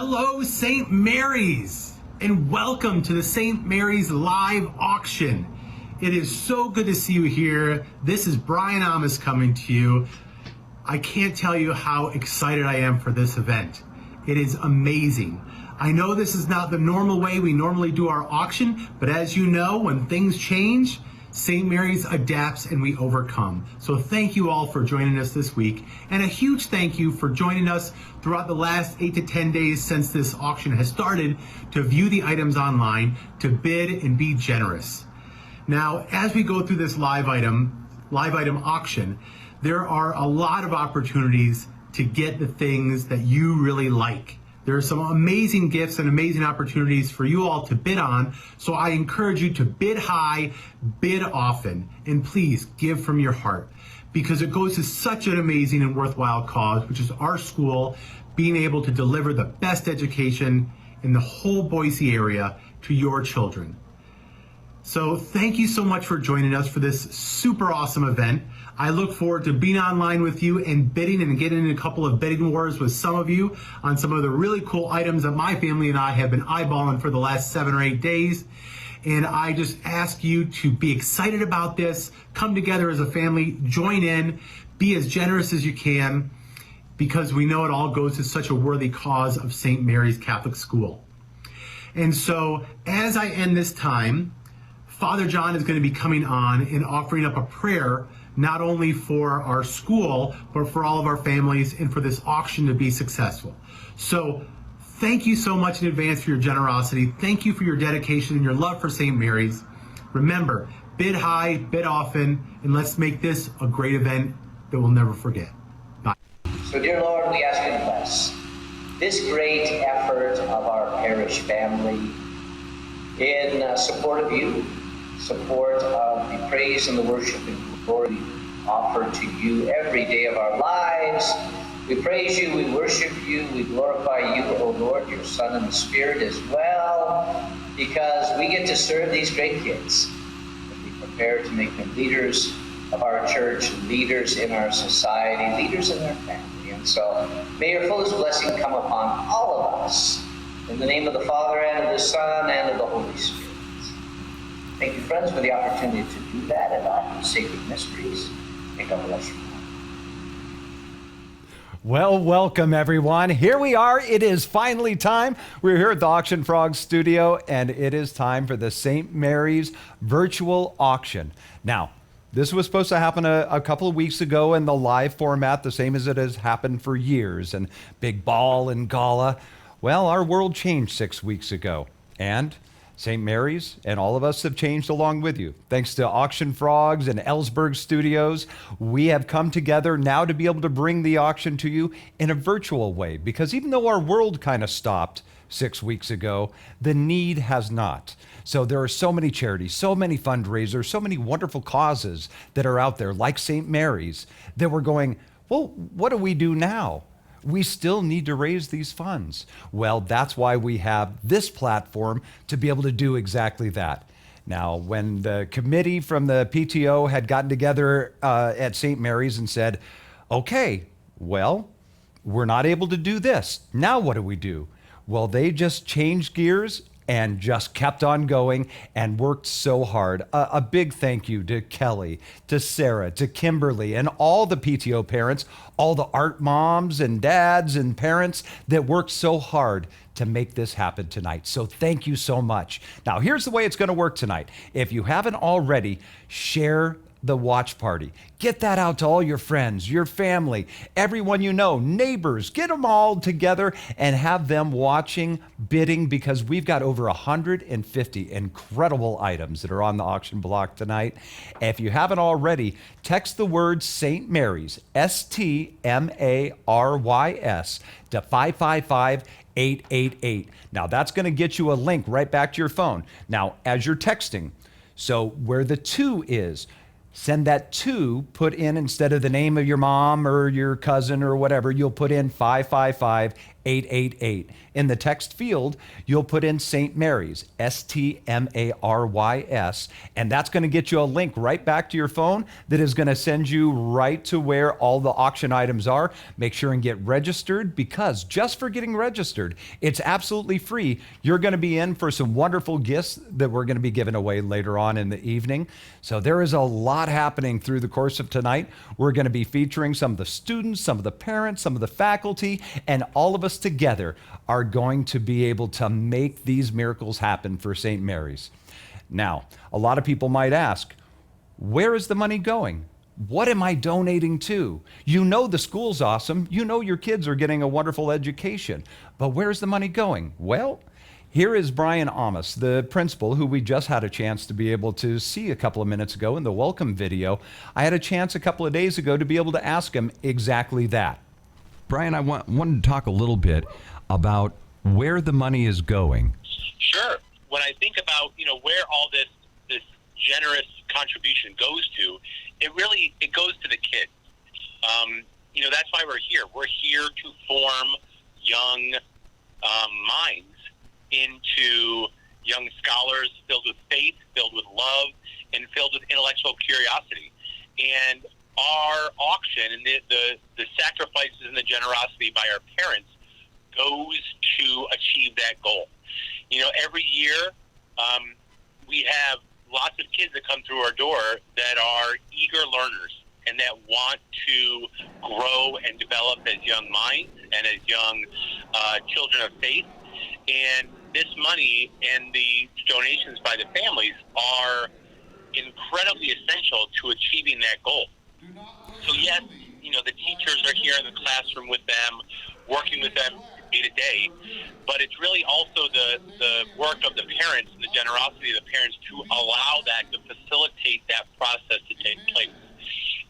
Hello, St. Mary's, and welcome to the St. Mary's live auction. It is so good to see you here. This is Brian Amos coming to you. I can't tell you how excited I am for this event. It is amazing. I know this is not the normal way we normally do our auction, but as you know, when things change, St. Mary's adapts and we overcome. So thank you all for joining us this week, and a huge thank you for joining us throughout the last 8 to 10 days since this auction has started to view the items online, to bid and be generous. Now, as we go through this live item auction, there are a lot of opportunities to get the things that you really like. There are some amazing gifts and amazing opportunities for you all to bid on, so I encourage you to bid high, bid often, and please give from your heart, because it goes to such an amazing and worthwhile cause, which is our school being able to deliver the best education in the whole Boise area to your children. So thank you so much for joining us for this super awesome event. I look forward to being online with you and bidding and getting in a couple of bidding wars with some of you on some of the really cool items that my family and I have been eyeballing for the last 7 or 8 days. And I just ask you to be excited about this, come together as a family, join in, be as generous as you can, because we know it all goes to such a worthy cause of St. Mary's Catholic School. And so as I end this time, Father John is going to be coming on and offering up a prayer, not only for our school, but for all of our families and for this auction to be successful. So thank you so much in advance for your generosity. Thank you for your dedication and your love for St. Mary's. Remember, bid high, bid often, and let's make this a great event that we'll never forget. Bye. So dear Lord, we ask you to bless this great effort of our parish family in support of you, support of the praise and the worship and glory we offer to you every day of our lives. We praise you, we worship you, we glorify you, O Lord, your Son and the Spirit as well, because we get to serve these great kids. We prepare to make them leaders of our church, leaders in our society, leaders in their family. And so may your fullest blessing come upon all of us. In the name of the Father, and of the Son, and of the Holy Spirit. Thank you, friends, for the opportunity to do that and offer sacred mysteries. May God bless you. Well, welcome, everyone. Here we are. It is finally time. We're here at the Auction Frog Studio, and it is time for the St. Mary's virtual auction. Now, this was supposed to happen a couple of weeks ago in the live format, the same as it has happened for years, and big ball and gala. Well, our world changed 6 weeks ago, and St. Mary's and all of us have changed along with you. Thanks to Auction Frogs and Ellsberg Studios, we have come together now to be able to bring the auction to you in a virtual way, because even though our world kind of stopped 6 weeks ago, the need has not. So there are so many charities, so many fundraisers, so many wonderful causes that are out there, like St. Mary's, that we're going, well, what do we do now? We still need to raise these funds. Well, that's why we have this platform to be able to do exactly that. Now, when the committee from the PTO had gotten together at St. Mary's and said, okay, well, we're not able to do this. Now what do we do? Well, they just changed gears and just kept on going and worked so hard. A big thank you to Kelly, to Sarah, to Kimberly, and all the PTO parents, all the art moms and dads and parents that worked so hard to make this happen tonight. So thank you so much. Now, here's the way it's going to work tonight. If you haven't already, share the watch party. Get that out to all your friends, your family, everyone you know, neighbors. Get them all together and have them watching, bidding, because we've got over 150 incredible items that are on the auction block tonight. If you haven't already, text the word St. Mary's, STMARYS, to 555-888. Now that's going to get you a link right back to your phone. Now, as you're texting, so where the 2 is, send that 2, put in, instead of the name of your mom or your cousin or whatever, you'll put in 555 888. In the text field, you'll put in St. Mary's, STMARYS, and that's going to get you a link right back to your phone that is going to send you right to where all the auction items are. Make sure and get registered, because just for getting registered, it's absolutely free. You're going to be in for some wonderful gifts that we're going to be giving away later on in the evening. So there is a lot happening through the course of tonight. We're going to be featuring some of the students, some of the parents, some of the faculty, and all of us together are going to be able to make these miracles happen for St. Mary's. Now, a lot of people might ask, where is the money going? What am I donating to? You know the school's awesome. You know your kids are getting a wonderful education. But where's the money going? Well, here is Brian Amos, the principal, who we just had a chance to be able to see a couple of minutes ago in the welcome video. I had a chance a couple of days ago to be able to ask him exactly that. Brian, I wanted to talk a little bit about where the money is going. Sure. When I think about, where all this generous contribution goes to, it goes to the kids. That's why we're here. We're here to form young minds into young scholars filled with faith, filled with love, and filled with intellectual curiosity. And our auction and the sacrifices and the generosity by our parents goes to achieve that goal. Every year we have lots of kids that come through our door that are eager learners and that want to grow and develop as young minds and as young children of faith. And this money and the donations by the families are incredibly essential to achieving that goal. So yes, the teachers are here in the classroom with them, working with them day to day, but it's really also the work of the parents and the generosity of the parents to allow that, to facilitate that process to take place.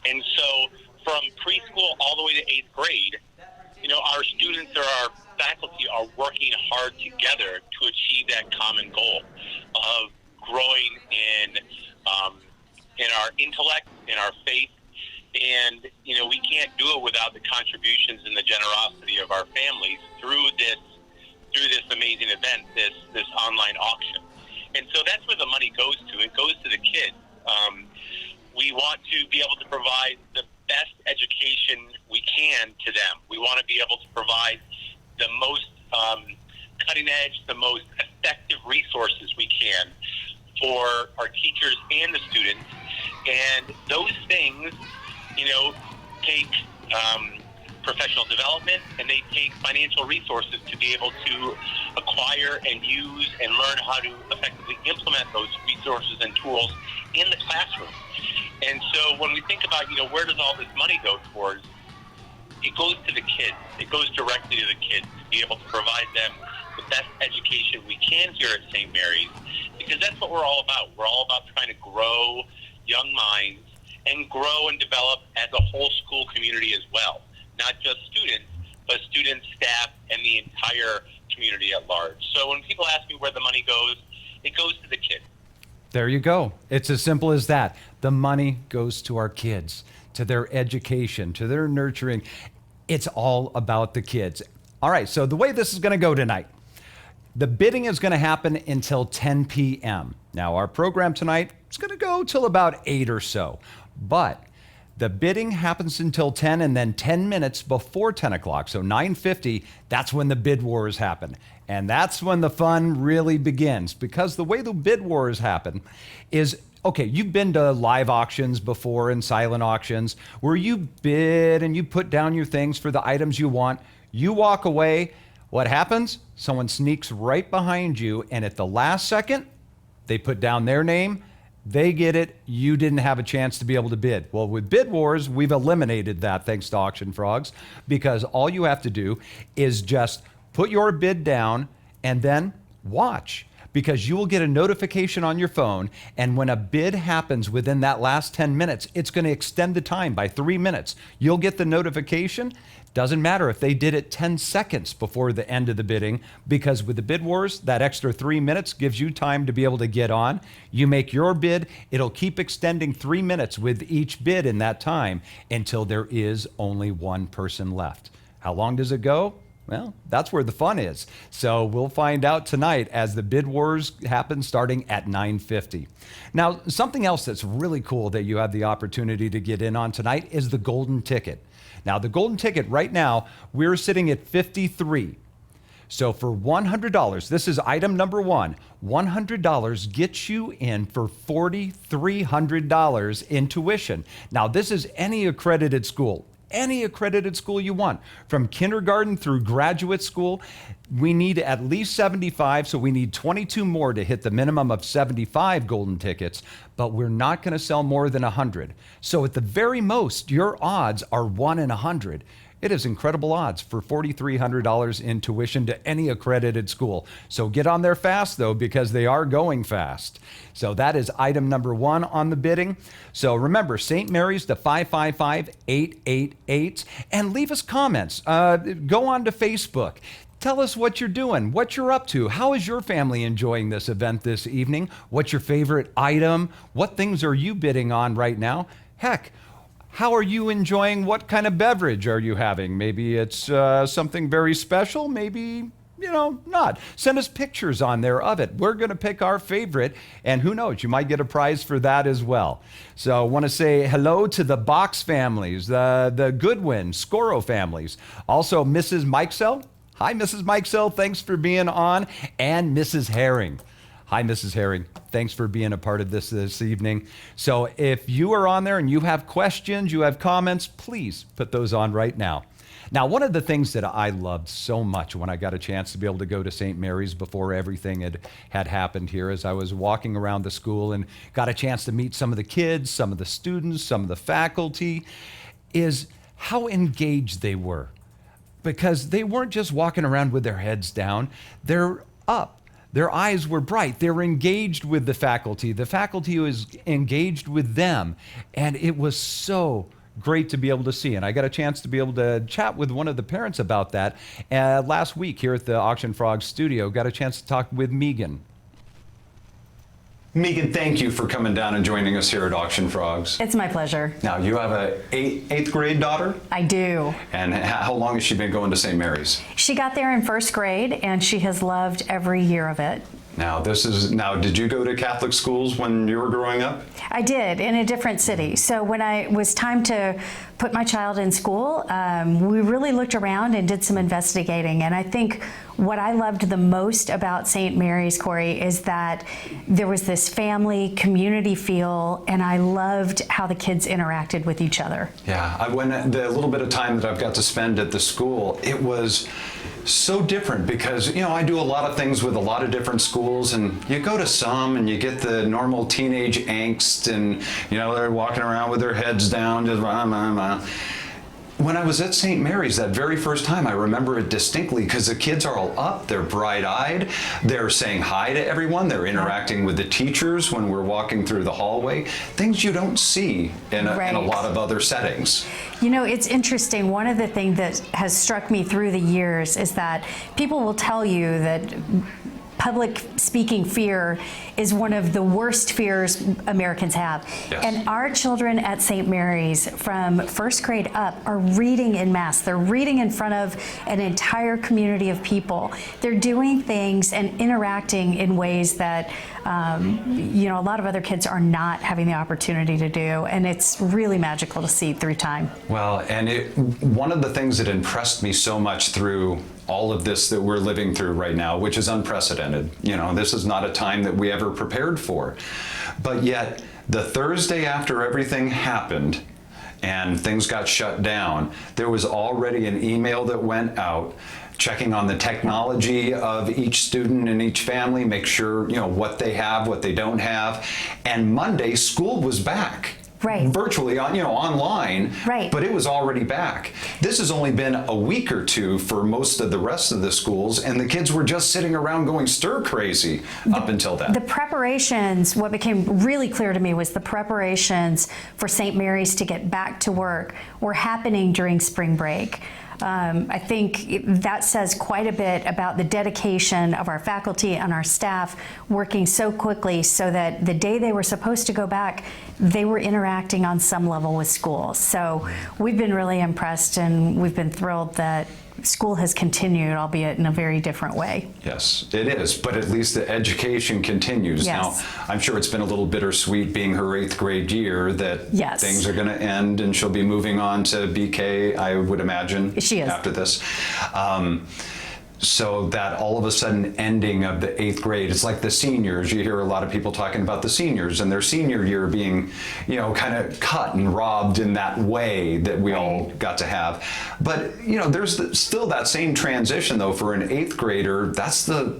And so from preschool all the way to 8th grade, our students or our faculty are working hard together to achieve that common goal of growing in our intellect, in our faith. And, we can't do it without the contributions and the generosity of our families through this amazing event, this online auction. And so that's where the money goes to. It goes to the kids. We want to be able to provide the best education we can to them. We want to be able to provide the most cutting edge, the most effective resources we can for our teachers and the students. And those things, take professional development, and they take financial resources to be able to acquire and use and learn how to effectively implement those resources and tools in the classroom. And so when we think about, where does all this money go towards, it goes to the kids. It goes directly to the kids to be able to provide them the best education we can here at St. Mary's, because that's what we're all about. We're all about trying to grow young minds and grow and develop as a whole school community as well. Not just students, but students, staff, and the entire community at large. So when people ask me where the money goes, it goes to the kids. There you go. It's as simple as that. The money goes to our kids, to their education, to their nurturing. It's all about the kids. All right, so the way this is going to go tonight, the bidding is going to happen until 10 p.m. Now, our program tonight is going to go till about 8 or so, but the bidding happens until 10, and then 10 minutes before 10 o'clock, so 9:50, that's when the bid wars happen. And that's when the fun really begins, because the way the bid wars happen is, okay, you've been to live auctions before and silent auctions where you bid and you put down your things for the items you want. You walk away. What happens? Someone sneaks right behind you, and at the last second, they put down their name. They get it. You didn't have a chance to be able to bid. Well, with Bid Wars, we've eliminated that thanks to Auction Frogs, because all you have to do is just put your bid down and then watch, because you will get a notification on your phone. And when a bid happens within that last 10 minutes, it's going to extend the time by 3 minutes. You'll get the notification. Doesn't matter if they did it 10 seconds before the end of the bidding, because with the Bid Wars, that extra 3 minutes gives you time to be able to get on. You make your bid. It'll keep extending 3 minutes with each bid in that time until there is only one person left. How long does it go? Well, that's where the fun is. So we'll find out tonight as the bid wars happen starting at 9:50. Now, something else that's really cool that you have the opportunity to get in on tonight is the golden ticket. Now, the golden ticket right now, we're sitting at 53. So for $100, this is item number one, $100 gets you in for $4,300 in tuition. Now, this is any accredited school you want, from kindergarten through graduate school. We need at least 75, so we need 22 more to hit the minimum of 75 golden tickets, but we're not going to sell more than 100. So at the very most, your odds are 1 in 100. It is incredible odds for $4,300 in tuition to any accredited school. So get on there fast, though, because they are going fast. So that is item number one on the bidding. So remember, St. Mary's to 555-888, and leave us comments. Go on to Facebook. Tell us what you're doing, what you're up to. How is your family enjoying this event this evening? What's your favorite item? What things are you bidding on right now? Heck, how are you enjoying? What kind of beverage are you having? Maybe it's something very special, maybe, not. Send us pictures on there of it. We're going to pick our favorite, and who knows, you might get a prize for that as well. So I want to say hello to the Box families, the Goodwin, Scoro families. Also, Mrs. Mikesell. Hi, Mrs. Mikesell. Thanks for being on. And Mrs. Herring. Hi, Mrs. Herring. Thanks for being a part of this evening. So if you are on there and you have questions, you have comments, please put those on right now. Now, one of the things that I loved so much when I got a chance to be able to go to St. Mary's before everything had happened here, as I was walking around the school and got a chance to meet some of the kids, some of the students, some of the faculty, is how engaged they were. Because they weren't just walking around with their heads down, they're up. Their eyes were bright. They were engaged with the faculty. The faculty was engaged with them. And it was so great to be able to see. And I got a chance to be able to chat with one of the parents about that last week here at the Auction Frog studio. Got a chance to talk with Megan. Megan, thank you for coming down and joining us here at Auction Frogs. It's my pleasure. Now, you have a eighth grade daughter? I do. And how long has she been going to St. Mary's? She got there in first grade, and she has loved every year of it. Now, did you go to Catholic schools when you were growing up? I did, in a different city. So when it was time to put my child in school, we really looked around and did some investigating. And I think what I loved the most about St. Mary's, Corey, is that there was this family, community feel, and I loved how the kids interacted with each other. Yeah, the little bit of time that I've got to spend at the school, it was so different because, I do a lot of things with a lot of different schools, and you go to some and you get the normal teenage angst and, they're walking around with their heads down, just rah, rah, rah. When I was at St. Mary's that very first time, I remember it distinctly because the kids are all up, they're bright-eyed, they're saying hi to everyone, they're interacting with the teachers when we're walking through the hallway, things you don't see in a lot of other settings. It's interesting. One of the things that has struck me through the years is that people will tell you that public speaking fear is one of the worst fears Americans have. Yes. And our children at St. Mary's from first grade up are reading en masse. They're reading in front of an entire community of people. They're doing things and interacting in ways that a lot of other kids are not having the opportunity to do. And it's really magical to see through time. Well, and one of the things that impressed me so much through all of this that we're living through right now, which is unprecedented. This is not a time that we ever prepared for. But yet, the Thursday after everything happened and things got shut down, there was already an email that went out checking on the technology of each student and each family, make sure, what they have, what they don't have. And Monday, school was back. Right. Virtually, online, right. But it was already back. This has only been a week or two for most of the rest of the schools, and the kids were just sitting around going stir crazy up until then. The preparations, what became really clear to me was the preparations for St. Mary's to get back to work were happening during spring break. I think that says quite a bit about the dedication of our faculty and our staff working so quickly so that the day they were supposed to go back, they were interacting on some level with schools. So we've been really impressed, and we've been thrilled that school has continued, albeit in a very different way. Yes, it is, but at least the education continues. Yes. Now, I'm sure it's been a little bittersweet being her 8th grade year that Yes. things are going to end and she'll be moving on to BK, I would imagine, She is. after this. So that all of a sudden ending of the 8th grade, it's like the seniors. You hear a lot of people talking about the seniors and their senior year being, kind of cut and robbed in that way that we all got to have. But, there's still that same transition though for an 8th grader. That's the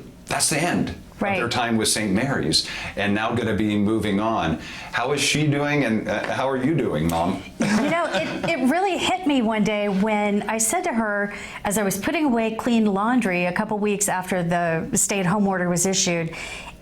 end. Right. Of their time with St. Mary's, and now going to be moving on. How is she doing, and how are you doing, Mom? It really hit me one day when I said to her, as I was putting away clean laundry a couple weeks after the stay-at-home order was issued,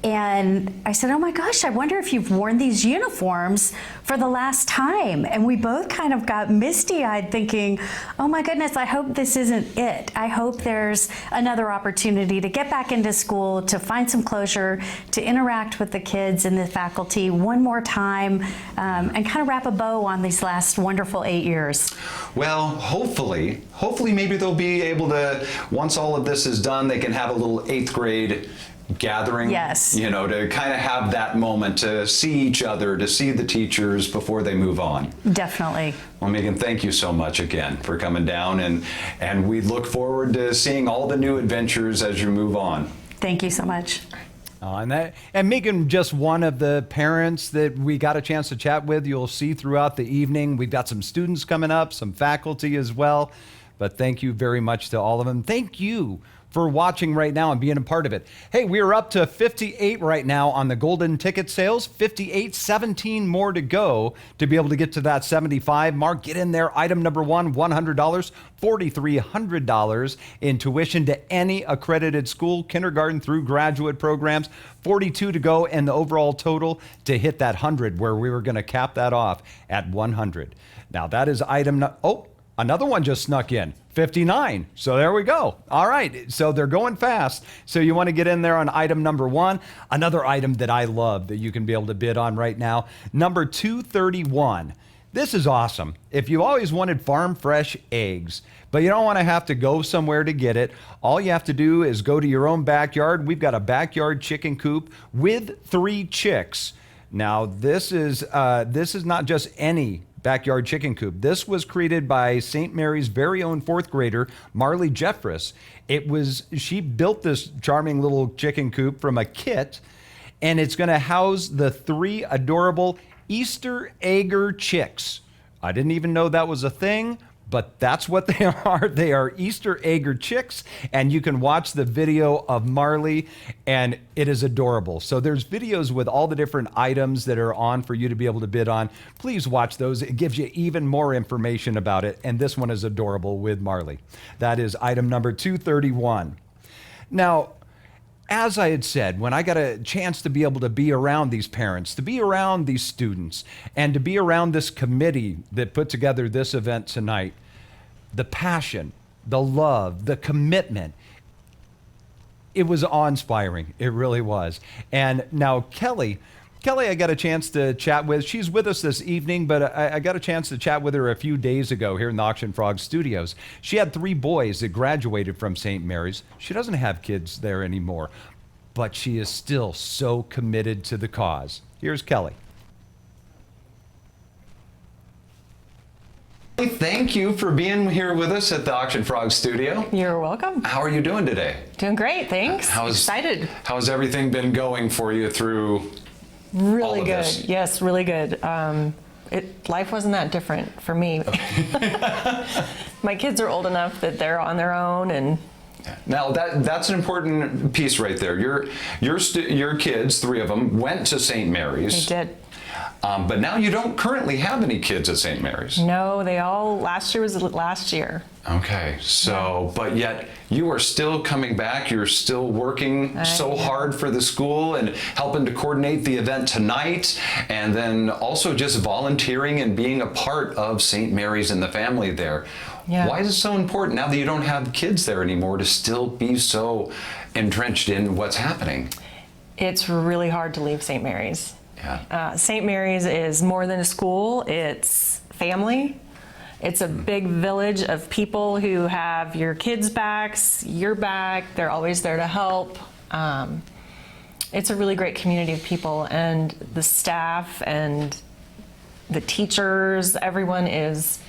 and I said, oh my gosh, I wonder if you've worn these uniforms for the last time. And we both kind of got misty-eyed thinking, oh my goodness, I hope this isn't it. I hope there's another opportunity to get back into school, to find some closure, to interact with the kids and the faculty one more time, and kind of wrap a bow on these last wonderful 8 years. Well, hopefully maybe they'll be able to, once all of this is done, they can have a little 8th grade gathering. Yes. To kind of have that moment to see each other, to see the teachers before they move on. Definitely. Well, Megan, thank you so much again for coming down, and we look forward to seeing all the new adventures as you move on. Thank you so much. And Megan, just one of the parents that we got a chance to chat with. You'll see throughout the evening. We've got some students coming up, some faculty as well. But thank you very much to all of them. Thank you for watching right now and being a part of it. Hey, we're up to 58 right now on the golden ticket sales. 58, 17 more to go to be able to get to that 75 mark. Get in there. Item number one, $100, $4,300 in tuition to any accredited school, kindergarten through graduate programs. 42 to go, and the overall total to hit that 100, where we were going to cap that off at 100. Now that is item. Another one just snuck in, 59. So there we go. All right. So they're going fast. So you want to get in there on item number one. Another item that I love that you can be able to bid on right now, number 231. This is awesome. If you always wanted farm fresh eggs, but you don't want to have to go somewhere to get it, all you have to do is go to your own backyard. We've got a backyard chicken coop with 3 chicks. Now, this is not just any backyard chicken coop. This was created by St. Mary's very own 4th grader, Marley Jeffress. She built this charming little chicken coop from a kit, and it's going to house the 3 adorable Easter egger chicks. I didn't even know that was a thing, but that's what they are. They are Easter egger chicks, and you can watch the video of Marley, and it is adorable. So there's videos with all the different items that are on for you to be able to bid on. Please watch those. It gives you even more information about it, and this one is adorable with Marley. That is item number 231. Now, as I had said, when I got a chance to be able to be around these parents, to be around these students, and to be around this committee that put together this event tonight, the passion, the love, the commitment, it was awe-inspiring. It really was. And now Kelly, I got a chance to chat with. She's with us this evening, but I got a chance to chat with her a few days ago here in the Auction Frog Studios. She had 3 boys that graduated from St. Mary's. She doesn't have kids there anymore, but she is still so committed to the cause. Here's Kelly. Thank you for being here with us at the Auction Frog Studio. You're welcome. How are you doing today? Doing great, thanks. Excited. How's everything been going for you through Really all of good. this? Yes, really good. Life wasn't that different for me. My kids are old enough that they're on their own, and now that's an important piece right there. Your kids, 3 of them, went to St. Mary's. they did. But now you don't currently have any kids at St. Mary's. No, last year was last year. Okay, so, but yet you are still coming back. You're still working so hard for the school and helping to coordinate the event tonight, and then also just volunteering and being a part of St. Mary's and the family there. Yeah. Why is it so important now that you don't have kids there anymore to still be so entrenched in what's happening? It's really hard to leave St. Mary's. Yeah. St. Mary's is more than a school. It's family. It's a big village of people who have your kids' backs, your back. They're always there to help. It's a really great community of people, and the staff and the teachers, everyone is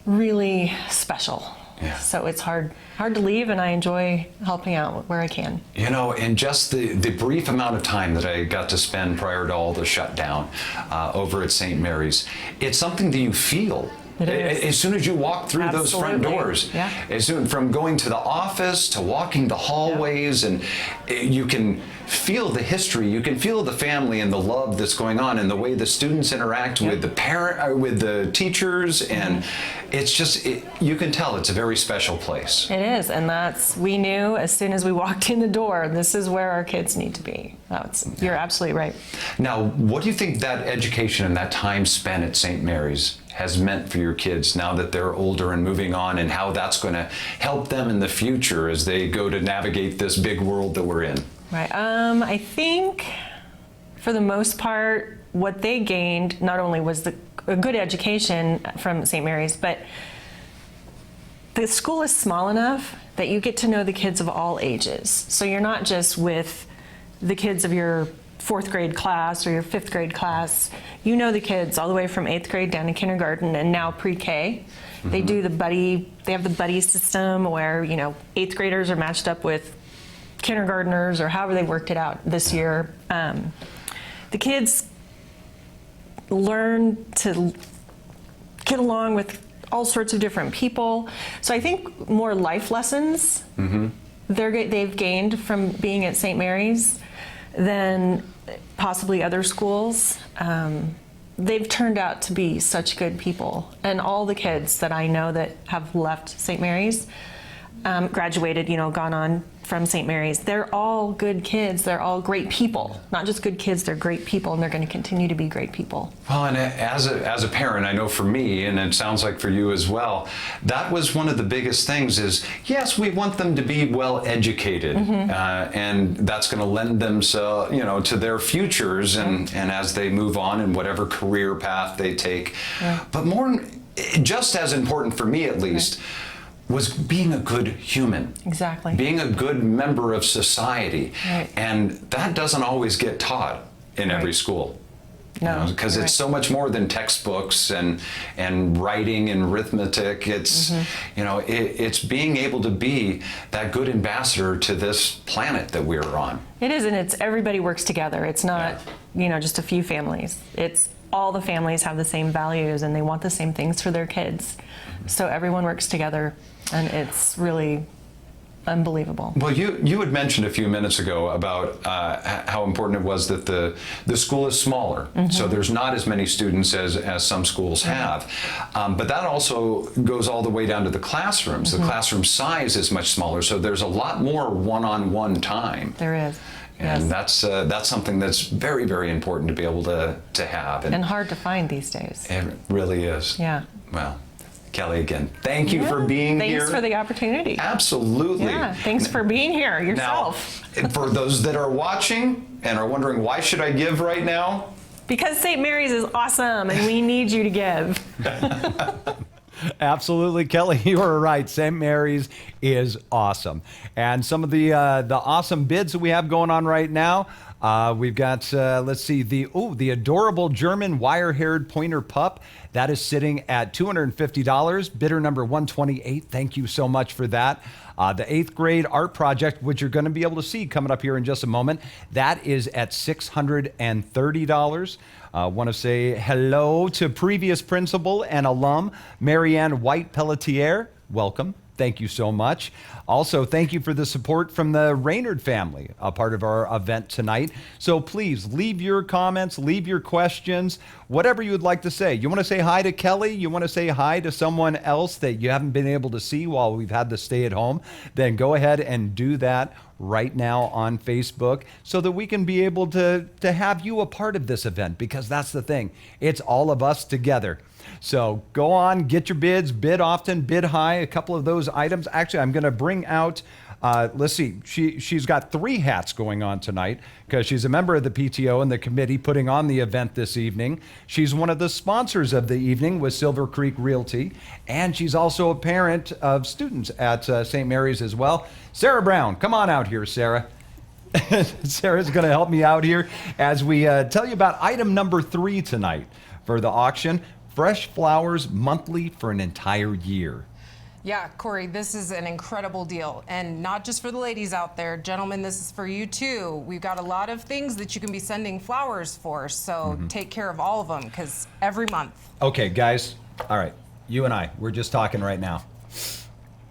really special. Yeah. So it's hard to leave, and I enjoy helping out where I can. You know, in just the brief amount of time that I got to spend prior to all the shutdown over at St. Mary's, it's something that you feel. It is. As soon as you walk through those front Absolutely. doors, Yeah. as soon from going to the office to walking the hallways, and you can feel the history, you can feel the family and the love that's going on, and the way the students interact with the teachers, and it's just you can tell it's a very special place. It is, and we knew as soon as we walked in the door, this is where our kids need to be. You're absolutely right. Now, what do you think that education and that time spent at St. Mary's has meant for your kids now that they're older and moving on, and how that's going to help them in the future as they go to navigate this big world that we're in? Right. I think for the most part, what they gained not only was a good education from St. Mary's, but the school is small enough that you get to know the kids of all ages. So you're not just with the kids of your 4th grade class or your 5th grade class. You know the kids all the way from 8th grade down to kindergarten and now pre-K. They do they have the buddy system where, 8th graders are matched up with kindergartners, or however they worked it out this year. The kids learn to get along with all sorts of different people. So I think more life lessons they've gained from being at St. Mary's than possibly other schools. They've turned out to be such good people. And all the kids that I know that have left St. Mary's, graduated, gone on from St. Mary's, they're all good kids. They're all great people. Not just good kids, they're great people, and they're going to continue to be great people. Well, and as a parent, I know for me, and it sounds like for you as well, that was one of the biggest things is, yes, we want them to be well educated, and that's going to lend them to their futures and as they move on in whatever career path they take. Yeah. But just as important for me at least, was being a good human. Exactly. Being a good member of society. Right. And that doesn't always get taught in every school. No, because it's so much more than textbooks and writing and arithmetic. It's it's being able to be that good ambassador to this planet that we're on. It is, and it's everybody works together. It's not just a few families. It's all the families have the same values and they want the same things for their kids. So everyone works together, and it's really unbelievable. Well, you had mentioned a few minutes ago about how important it was that the school is smaller, so there's not as many students as some schools have. But that also goes all the way down to the classrooms. The classroom size is much smaller, so there's a lot more one-on-one time. There is. And yes. that's something that's very, very important to be able to have. And hard to find these days. It really is. Yeah. Well, Kelly, again, thank you for being here. Thanks for the opportunity. Absolutely. Yeah, thanks for being here yourself. Now, for those that are watching and are wondering, why should I give right now? Because St. Mary's is awesome, and we need you to give. Absolutely, Kelly, you are right. St. Mary's is awesome. And some of the awesome bids that we have going on right now, we've got, let's see, the adorable German wire-haired pointer pup. That is sitting at $250. Bidder number 128. Thank you so much for that. The 8th grade art project, which you're going to be able to see coming up here in just a moment, that is at $630. Want to say hello to previous principal and alum, Marianne White Pelletier. Welcome. Thank you so much. Also, thank you for the support from the Raynard family, a part of our event tonight. So please leave your comments, leave your questions, whatever you would like to say. You want to say hi to Kelly? You want to say hi to someone else that you haven't been able to see while we've had to stay at home? Then go ahead and do that right now on Facebook so that we can be able to have you a part of this event, because that's the thing. It's all of us together. So go on, get your bids, bid often, bid high, a couple of those items. Actually, I'm going to bring out Let's see. She's got 3 hats going on tonight because she's a member of the PTO and the committee putting on the event this evening. She's one of the sponsors of the evening with Silver Creek Realty, and she's also a parent of students at St. Mary's as well. Sarah Brown, come on out here, Sarah. Sarah's going to help me out here as we tell you about item number 3 tonight for the auction. Fresh flowers monthly for an entire year. Yeah, Corey, this is an incredible deal. And not just for the ladies out there. Gentlemen, this is for you too. We've got a lot of things that you can be sending flowers for. So take care of all of them because every month. Okay, guys. All right. You and I, we're just talking right now.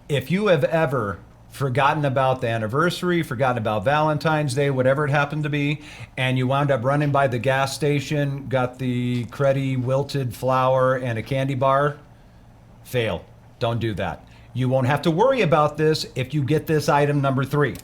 If you have ever forgotten about the anniversary, forgotten about Valentine's Day, whatever it happened to be, and you wound up running by the gas station, got the cruddy wilted flower and a candy bar, fail. Don't do that. You won't have to worry about this if you get this item number 3.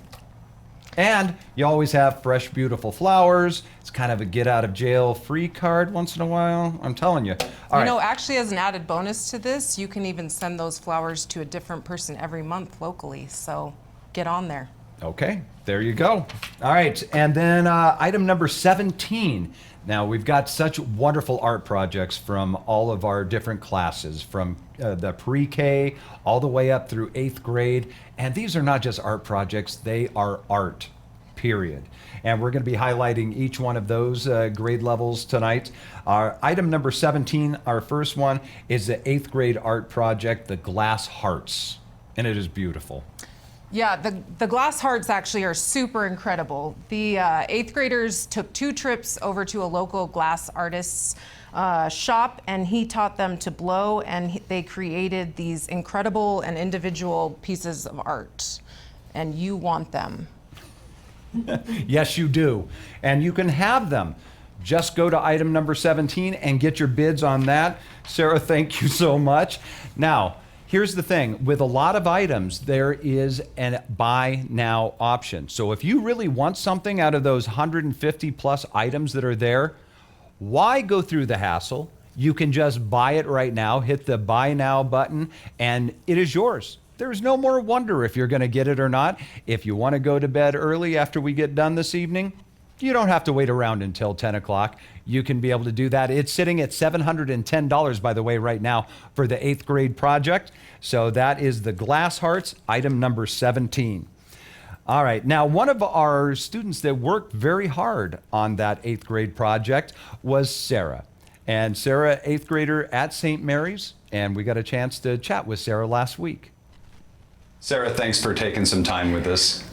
And you always have fresh, beautiful flowers. It's kind of a get out of jail free card once in a while. I'm telling you. All right. You know, actually, as an added bonus to this, you can even send those flowers to a different person every month locally. So get on there. Okay, there you go. All right, and then item number 17. Now, we've got such wonderful art projects from all of our different classes, from the pre-K all the way up through 8th grade. And these are not just art projects, they are art, period. And we're going to be highlighting each one of those grade levels tonight. Our item number 17, our first one, is the 8th grade art project, the Glass Hearts. And it is beautiful. Yeah, the glass hearts actually are super incredible. The 8th graders took 2 trips over to a local glass artist's shop, and he taught them to blow, and they created these incredible and individual pieces of art. And you want them. Yes, you do. And you can have them. Just go to item number 17 and get your bids on that. Sarah, thank you so much. Now, here's the thing. With a lot of items, there is a buy now option. So if you really want something out of those 150 plus items that are there, why go through the hassle? You can just buy it right now, hit the buy now button, and it is yours. There's no more wonder if you're going to get it or not. If you want to go to bed early after we get done this evening, you don't have to wait around until 10 o'clock. You can be able to do that. It's sitting at $710, by the way, right now for the 8th grade project. So that is the Glass Hearts, item number 17. All right. Now, one of our students that worked very hard on that 8th grade project was Sarah. And Sarah, 8th grader at St. Mary's, and we got a chance to chat with Sarah last week. Sarah, thanks for taking some time with us.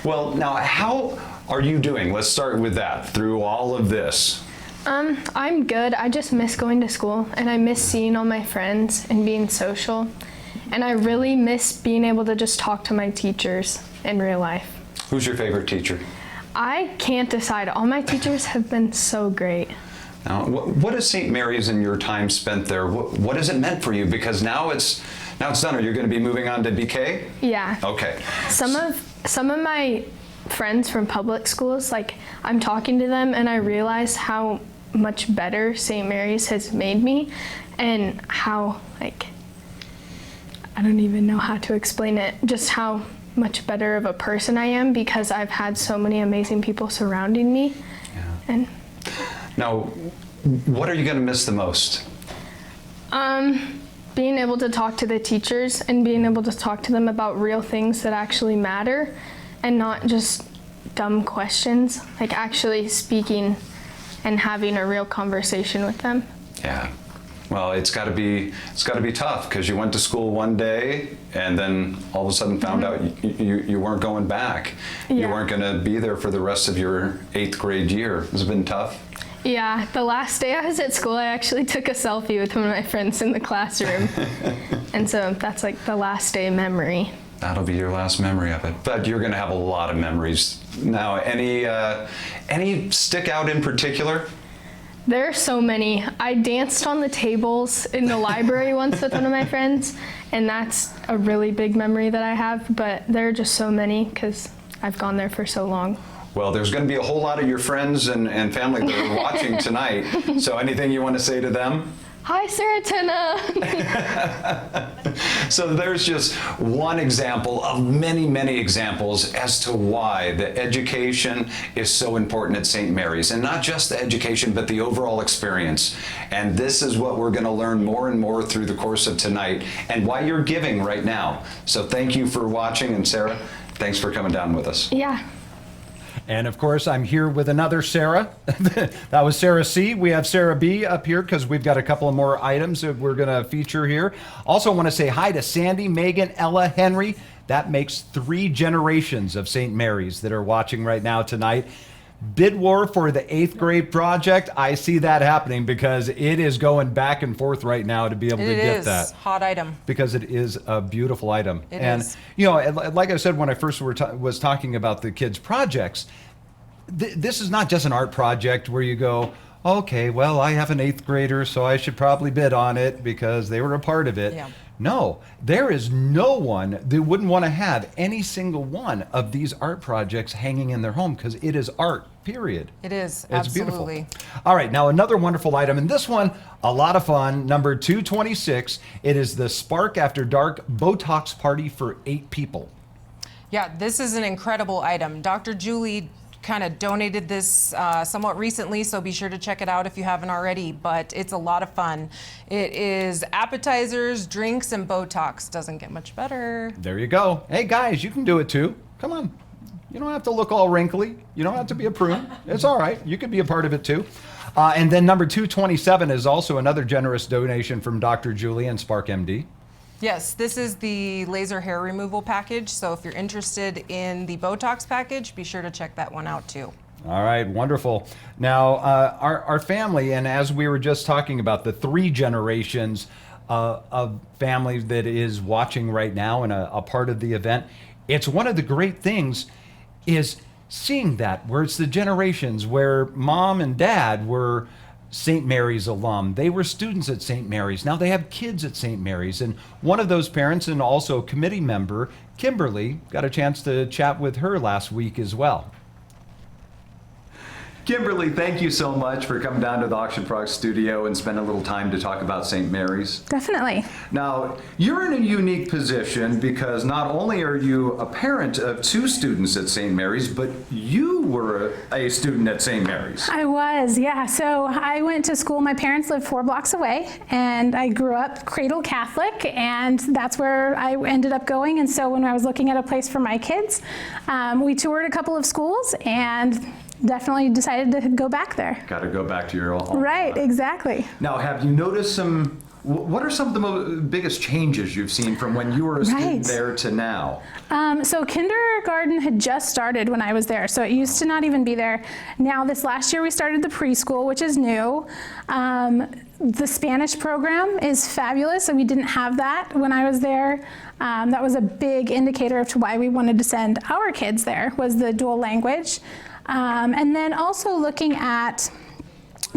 Well, now, how are you doing? Let's start with that, through all of this. I'm good. I just miss going to school, and I miss seeing all my friends and being social. And I really miss being able to just talk to my teachers in real life. Who's your favorite teacher? I can't decide. All my teachers have been so great. Now, what is St. Mary's in your time spent there? What has it meant for you? Because now it's done. Are you going to be moving on to BK? Yeah. Okay. Some of my friends from public schools, like, I'm talking to them and I realize how much better St. Mary's has made me, and how, like, I don't even know how to explain it, just how much better of a person I am because I've had so many amazing people surrounding me. Yeah. And now, what are you going to miss the most? Being able to talk to the teachers and being able to talk to them about real things that actually matter and not just dumb questions, like actually speaking and having a real conversation with them. Yeah. Well, it's got to be tough because you went to school one day and then all of a sudden found out you weren't going back. Yeah. You weren't going to be there for the rest of your 8th grade year. Has it been tough? Yeah, the last day I was at school, I actually took a selfie with one of my friends in the classroom. And so that's like the last day memory. That'll be your last memory of it. But you're going to have a lot of memories. Now, any stick out in particular? There are so many. I danced on the tables in the library once with one of my friends, and that's a really big memory that I have, but there are just so many because I've gone there for so long. Well, there's going to be a whole lot of your friends and family that are watching tonight. So anything you want to say to them? Hi, Sarah Tenna. So there's just one example of many, many examples as to why the education is so important at St. Mary's. And not just the education, but the overall experience. And this is what we're going to learn more and more through the course of tonight, and why you're giving right now. So thank you for watching, and Sarah, thanks for coming down with us. Yeah. And of course, I'm here with another Sarah. That was Sarah C. We have Sarah B up here because we've got a couple of more items that we're going to feature here. Also want to say hi to Sandy, Megan, Ella, Henry. That makes 3 generations of St. Mary's that are watching right now tonight. Bid war for the 8th grade project. I see that happening because it is going back and forth right now to be able to get that. It is hot item. Because it is a beautiful item. It and, is. you know, like I said when I first was talking about the kids' projects, this is not just an art project where you go, okay, well, I have an 8th grader, so I should probably bid on it because they were a part of it. Yeah. No, there is no one that wouldn't want to have any single one of these art projects hanging in their home because it is art, period. It is, It's absolutely. beautiful. All right, now another wonderful item, and this one, a lot of fun, number 226. It is the Spark After Dark Botox Party for 8 people. Yeah, this is an incredible item. Dr. Julie kind of donated this somewhat recently, so be sure to check it out if you haven't already, but it's a lot of fun. It is appetizers, drinks, and Botox. Doesn't get much better. There you go. Hey guys, you can do it too. Come on. You don't have to look all wrinkly. You don't have to be a prune. It's all right. You could be a part of it too. And then number 227 is also another generous donation from Dr. Julie and Spark MD. Yes, this is the laser hair removal package, so if you're interested in the Botox package, be sure to check that one out too. All right, wonderful. Now, our family, and as we were just talking about, the 3 generations of family that is watching right now and a part of the event, it's one of the great things is seeing that, where it's the generations where mom and dad were St. Mary's alum. They were students at St. Mary's. Now they have kids at St. Mary's. And one of those parents and also committee member, Kimberly, got a chance to chat with her last week as well. Kimberly, thank you so much for coming down to the Auction Frogs studio and spending a little time to talk about St. Mary's. Definitely. Now, you're in a unique position because not only are you a parent of 2 students at St. Mary's, but you were a student at St. Mary's. I was, yeah. So I went to school. My parents lived 4 blocks away, and I grew up cradle Catholic, and that's where I ended up going. And so when I was looking at a place for my kids, we toured a couple of schools and definitely decided to go back there. Got to go back to your home. Right, exactly. Now, have you noticed what are some of the biggest changes you've seen from when you were a student there to now? So kindergarten had just started when I was there, so it used to not even be there. Now this last year we started the preschool, which is new. The Spanish program is fabulous, and we didn't have that when I was there. That was a big indicator of why we wanted to send our kids there, was the dual language. And then also looking at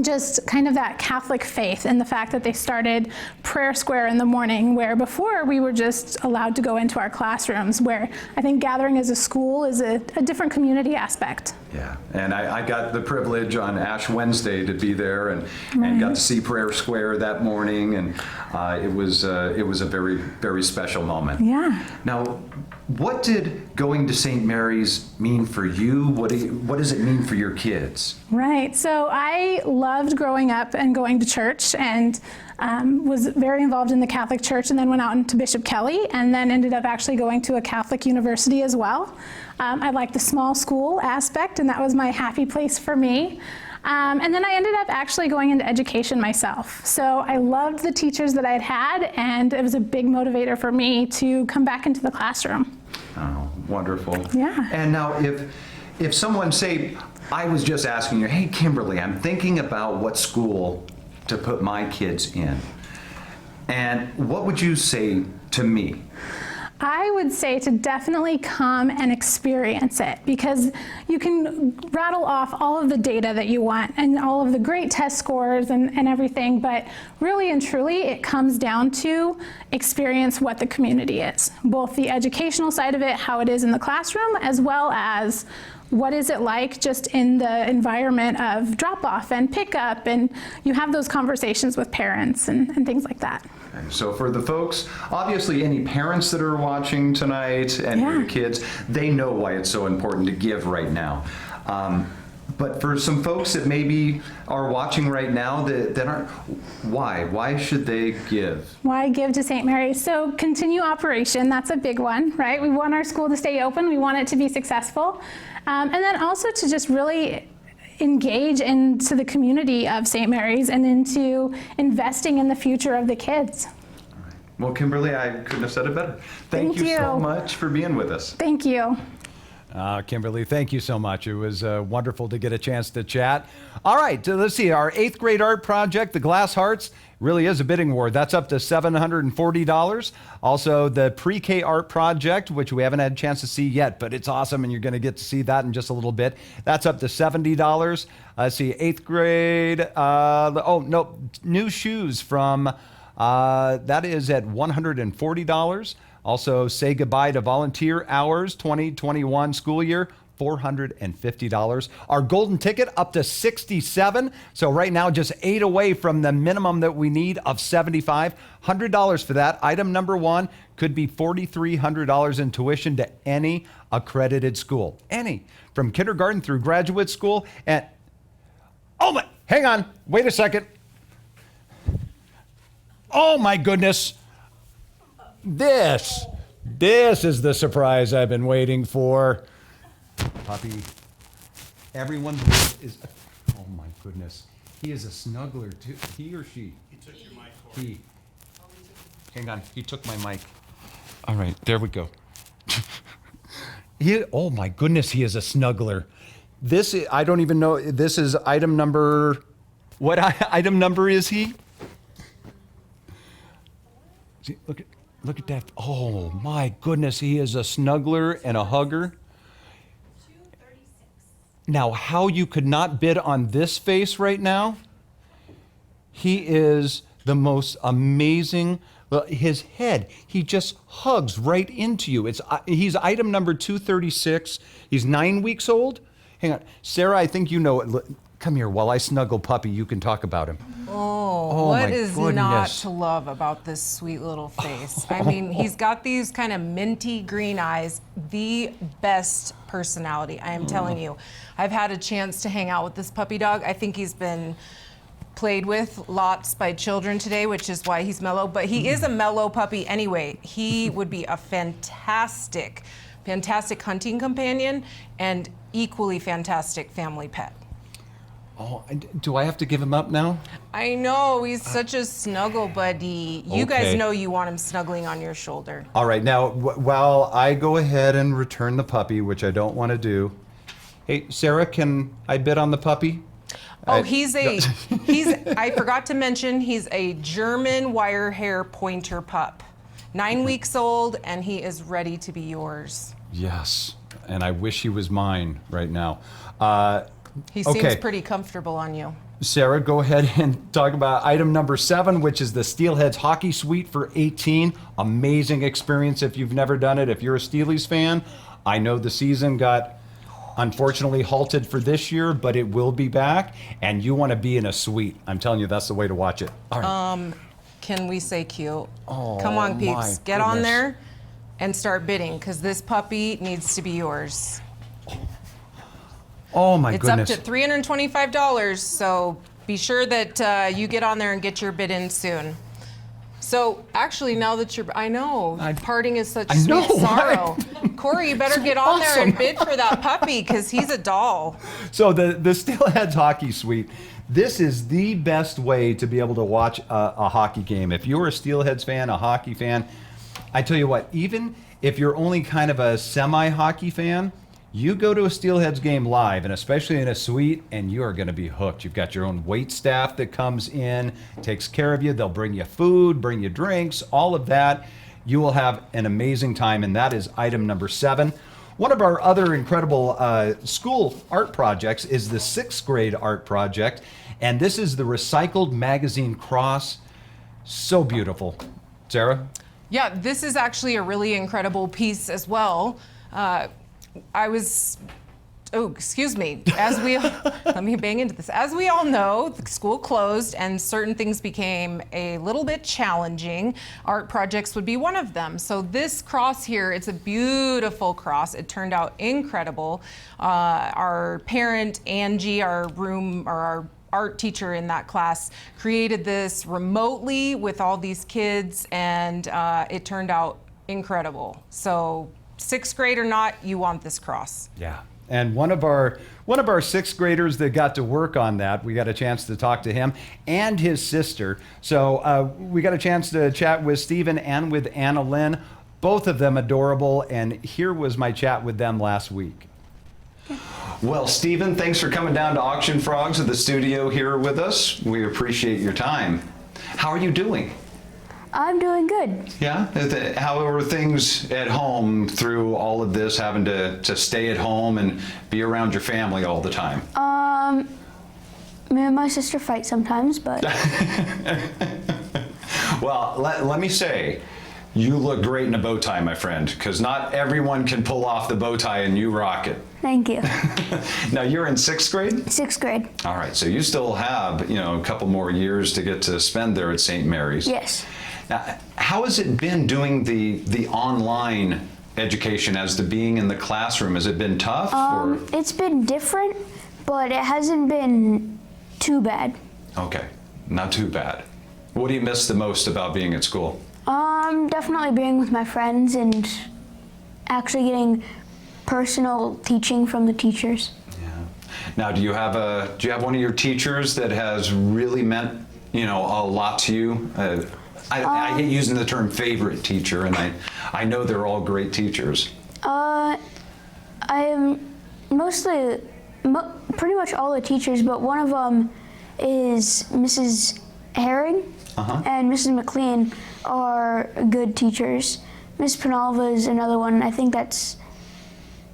just kind of that Catholic faith and the fact that they started prayer square in the morning, where before we were just allowed to go into our classrooms, where I think gathering as a school is a different community aspect. Yeah, and I got the privilege on Ash Wednesday to be there and got to see Prayer Square that morning, and it was a very, very special moment. Yeah. Now, what did going to St. Mary's mean for you? What does it mean for your kids? Right. So I loved growing up and going to church, and was very involved in the Catholic Church, and then went out into Bishop Kelly, and then ended up actually going to a Catholic university as well. I liked the small school aspect, and that was my happy place for me. And then I ended up actually going into education myself. So I loved the teachers that I had, and it was a big motivator for me to come back into the classroom. Oh, wonderful. Yeah. And now if someone, say, I was just asking you, hey, Kimberly, I'm thinking about what school to put my kids in, and what would you say to me? I would say to definitely come and experience it, because you can rattle off all of the data that you want and all of the great test scores and everything, but really and truly it comes down to experience what the community is, both the educational side of it, how it is in the classroom, as well as what is it like just in the environment of drop off and pickup, and you have those conversations with parents and things like that. So for the folks, obviously any parents that are watching tonight and your kids, they know why it's so important to give right now. But for some folks that maybe are watching right now that aren't, why should they give? Why give to St. Mary's? So continue operation, that's a big one, right? We want our school to stay open, we want it to be successful. And then also to just really engage into the community of St. Mary's and into investing in the future of the kids. All right. Well, Kimberly, I couldn't have said it better. Thank you so much for being with us. Thank you. Kimberly, thank you so much. It was wonderful to get a chance to chat. All right, let's see. Our 8th grade art project, the Glass Hearts, really is a bidding war. That's up to $740. Also, the pre-K art project, which we haven't had a chance to see yet, but it's awesome, and you're going to get to see that in just a little bit. That's up to $70. Let's see, 8th grade. New shoes from, that is at $140. Also, Say Goodbye to Volunteer Hours 2021 school year, $450. Our golden ticket up to $67. So right now, just 8 away from the minimum that we need of $75. $100 for that. Item number 1 could be $4,300 in tuition to any accredited school. Any. From kindergarten through graduate school. And, hang on. Wait a second. Oh my goodness. This is the surprise I've been waiting for. Puppy, everyone is, oh my goodness. He is a snuggler too. He or she? He took your mic. He. Hang on, he took my mic. All right, there we go. Oh my goodness, he is a snuggler. This, I don't even know, this is item number, what item number is he? See, look at that. Oh my goodness, he is a snuggler and a hugger. Now, how you could not bid on this face right now? He is the most amazing. His head, he just hugs right into you. He's item number 236. He's 9 weeks old. Hang on. Sarah, I think you know it. Come here while I snuggle Puppy. You can talk about him. Oh, what is not to love about this sweet little face? I mean, he's got these kind of minty green eyes, the best personality, I am telling you. I've had a chance to hang out with this puppy dog. I think he's been played with lots by children today, which is why he's mellow, but he is a mellow puppy anyway. He would be a fantastic hunting companion and equally fantastic family pet. Oh, do I have to give him up now? I know, he's such a snuggle buddy. You guys know you want him snuggling on your shoulder. All right, now, while I go ahead and return the puppy, which I don't want to do, hey, Sarah, can I bid on the puppy? Oh, I forgot to mention, he's a German wire hair pointer pup. 9 weeks old, and he is ready to be yours. Yes, and I wish he was mine right now. He seems pretty comfortable on you. Sarah, go ahead and talk about item number 7, which is the Steelheads Hockey Suite for 18. Amazing experience if you've never done it. If you're a Steelies fan, I know the season got unfortunately halted for this year, but it will be back, and you want to be in a suite. I'm telling you, that's the way to watch it. All right. Can we say cute? Oh, come on, peeps. my Get on goodness. there and start bidding, because this puppy needs to be yours. Oh my goodness. It's up to $325, so be sure that you get on there and get your bid in soon. So actually, now that I know, parting is such sweet sorrow. Corey, you better get on there and bid for that puppy, because he's a doll. So the Steelheads Hockey Suite, this is the best way to be able to watch a hockey game. If you're a Steelheads fan, a hockey fan, I tell you what, even if you're only kind of a semi-hockey fan, you go to a Steelheads game live, and especially in a suite, and you are going to be hooked. You've got your own wait staff that comes in, takes care of you. They'll bring you food, bring you drinks, all of that. You will have an amazing time, and that is item number 7. One of our other incredible school art projects is the 6th grade art project, and this is the Recycled Magazine Cross. So beautiful. Sarah? Yeah, this is actually a really incredible piece as well. I was excuse me. Let me bang into this. As we all know, the school closed and certain things became a little bit challenging. Art projects would be one of them. So this cross here, it's a beautiful cross. It turned out incredible. Our parent, Angie, our art teacher in that class, created this remotely with all these kids, and it turned out incredible. So 6th grade or not, you want this cross. Yeah. And one of our 6th graders that got to work on that, we got a chance to talk to him and his sister. So we got a chance to chat with Stephen and with Anna Lynn, both of them adorable. And here was my chat with them last week. Well, Stephen, thanks for coming down to Auction Frogs at the studio here with us. We appreciate your time. How are you doing? I'm doing good. Yeah? How are things at home through all of this, having to stay at home and be around your family all the time? Me and my sister fight sometimes, but... Well, let me say, you look great in a bow tie, my friend, because not everyone can pull off the bow tie and you rock it. Thank you. Now, you're in 6th grade? 6th grade. All right, so you still have, a couple more years to get to spend there at St. Mary's. Yes. Now, how has it been doing the online education as to being in the classroom? Has it been tough? Or? It's been different, but it hasn't been too bad. Okay, not too bad. What do you miss the most about being at school? Definitely being with my friends and actually getting personal teaching from the teachers. Yeah. Now, do you have one of your teachers that has really meant, a lot to you? I hate using the term favorite teacher, and I know they're all great teachers. I am mostly, pretty much all the teachers, but one of them is Mrs. Herring and Mrs. McLean are good teachers. Miss Penalva is another one. I think that's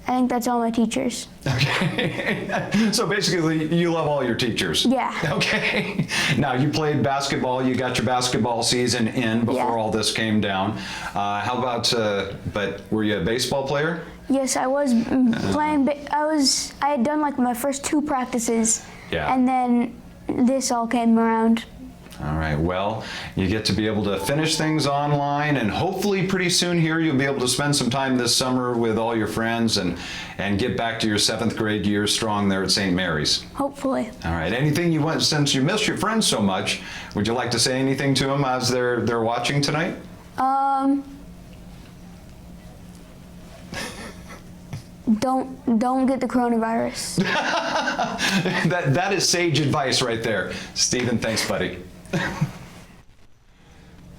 all my teachers. Okay. So basically, you love all your teachers. Yeah. Okay. Now, you played basketball. You got your basketball season in before all this came down. How about, but were you a baseball player? Yes, I was playing. I had done like my first 2 practices. Yeah. And then this all came around. All right, well, you get to be able to finish things online, and hopefully pretty soon here you'll be able to spend some time this summer with all your friends and get back to your 7th grade year strong there at St. Mary's. Hopefully. All right, anything you want, since you miss your friends so much, would you like to say anything to them as they're watching tonight? Don't get the coronavirus. That is sage advice right there. Stephen, thanks, buddy.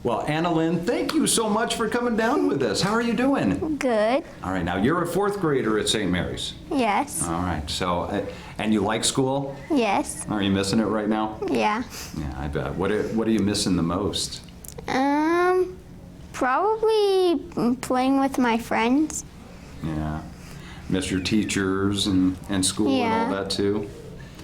Well, Anna Lynn, thank you so much for coming down with us. How are you doing? Good. All right, now you're a 4th grader at St. Mary's. Yes. All right, so, and you like school? Yes. Are you missing it right now? Yeah. Yeah, I bet. What are you missing the most? Probably playing with my friends. Yeah. Miss your teachers and school and all that too?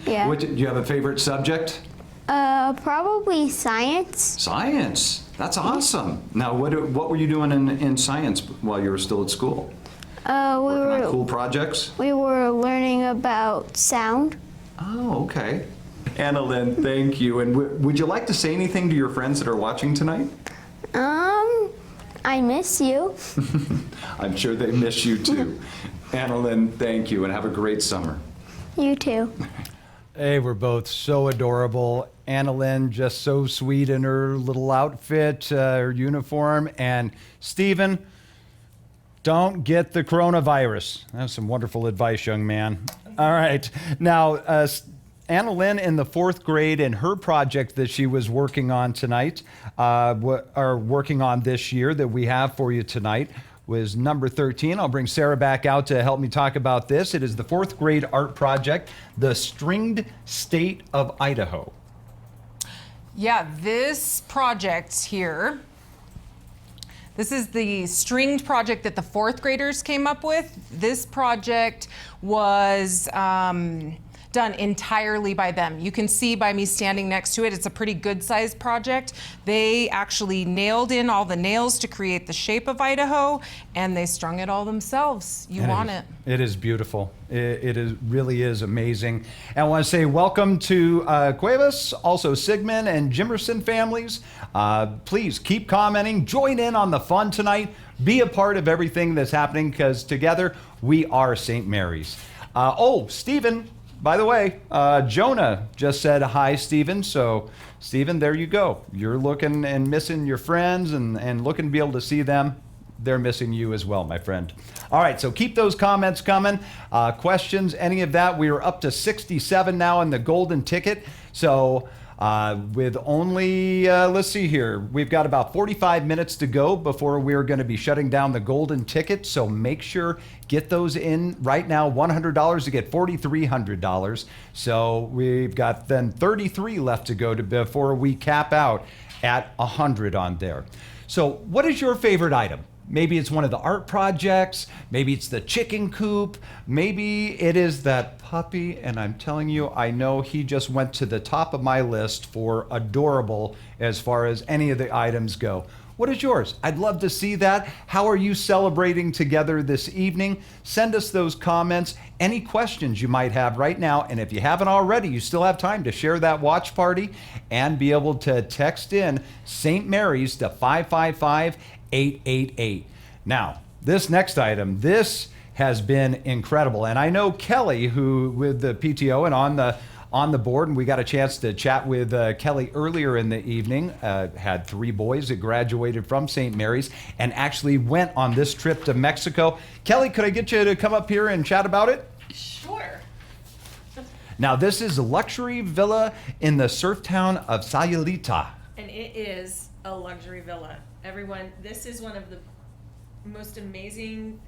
Yeah. Do you have a favorite subject? Probably science. Science. That's awesome. Now, what were you doing in science while you were still at school? Working on cool projects? We were learning about sound. Oh, okay. Anna Lynn, thank you. And would you like to say anything to your friends that are watching tonight? I miss you. I'm sure they miss you too. Anna Lynn, thank you, and have a great summer. You too. They were both so adorable. Anna Lynn, just so sweet in her little outfit, her uniform. And Stephen, don't get the coronavirus. That's some wonderful advice, young man. All right. Now, Anna Lynn in the 4th grade, and her project that she was working on tonight, or working on this year that we have for you tonight, was number 13. I'll bring Sarah back out to help me talk about this. It is the 4th grade art project, The Stringed State of Idaho. Yeah, this project here, this is the stringed project that the 4th graders came up with. This project was done entirely by them. You can see by me standing next to it, it's a pretty good sized project. They actually nailed in all the nails to create the shape of Idaho, and they strung it all themselves. You want it. It is beautiful. It is really is amazing. And I want to say welcome to Cuevas, also Sigmund and Jimerson families. Please keep commenting, join in on the fun tonight, be a part of everything that's happening, because together we are St. Mary's. Stephen, by the way, Jonah just said hi, Stephen. So, Stephen, there you go. You're looking and missing your friends and looking to be able to see them. They're missing you as well, my friend. All right, so keep those comments coming. Questions, any of that. We are up to 67 now in the golden ticket. So with only, let's see here, we've got about 45 minutes to go before we're going to be shutting down the golden ticket. So make sure, get those in right now. $100 to get $4,300. So we've got then 33 left to go before we cap out at 100 on there. So what is your favorite item? Maybe it's one of the art projects. Maybe it's the chicken coop. Maybe it is that puppy. And I'm telling you, I know he just went to the top of my list for adorable as far as any of the items go. What is yours? I'd love to see that. How are you celebrating together this evening? Send us those comments. Any questions you might have right now. And if you haven't already, you still have time to share that watch party and be able to text in St. Mary's to 555-888. Now, this next item, this has been incredible. And I know Kelly, who with the PTO and on the board, and we got a chance to chat with Kelly earlier in the evening, had 3 boys that graduated from St. Mary's and actually went on this trip to Mexico. Kelly, could I get you to come up here and chat about it? Sure. Now, this is a luxury villa in the surf town of Sayulita. And it is a luxury villa. Everyone, this is one of the most amazing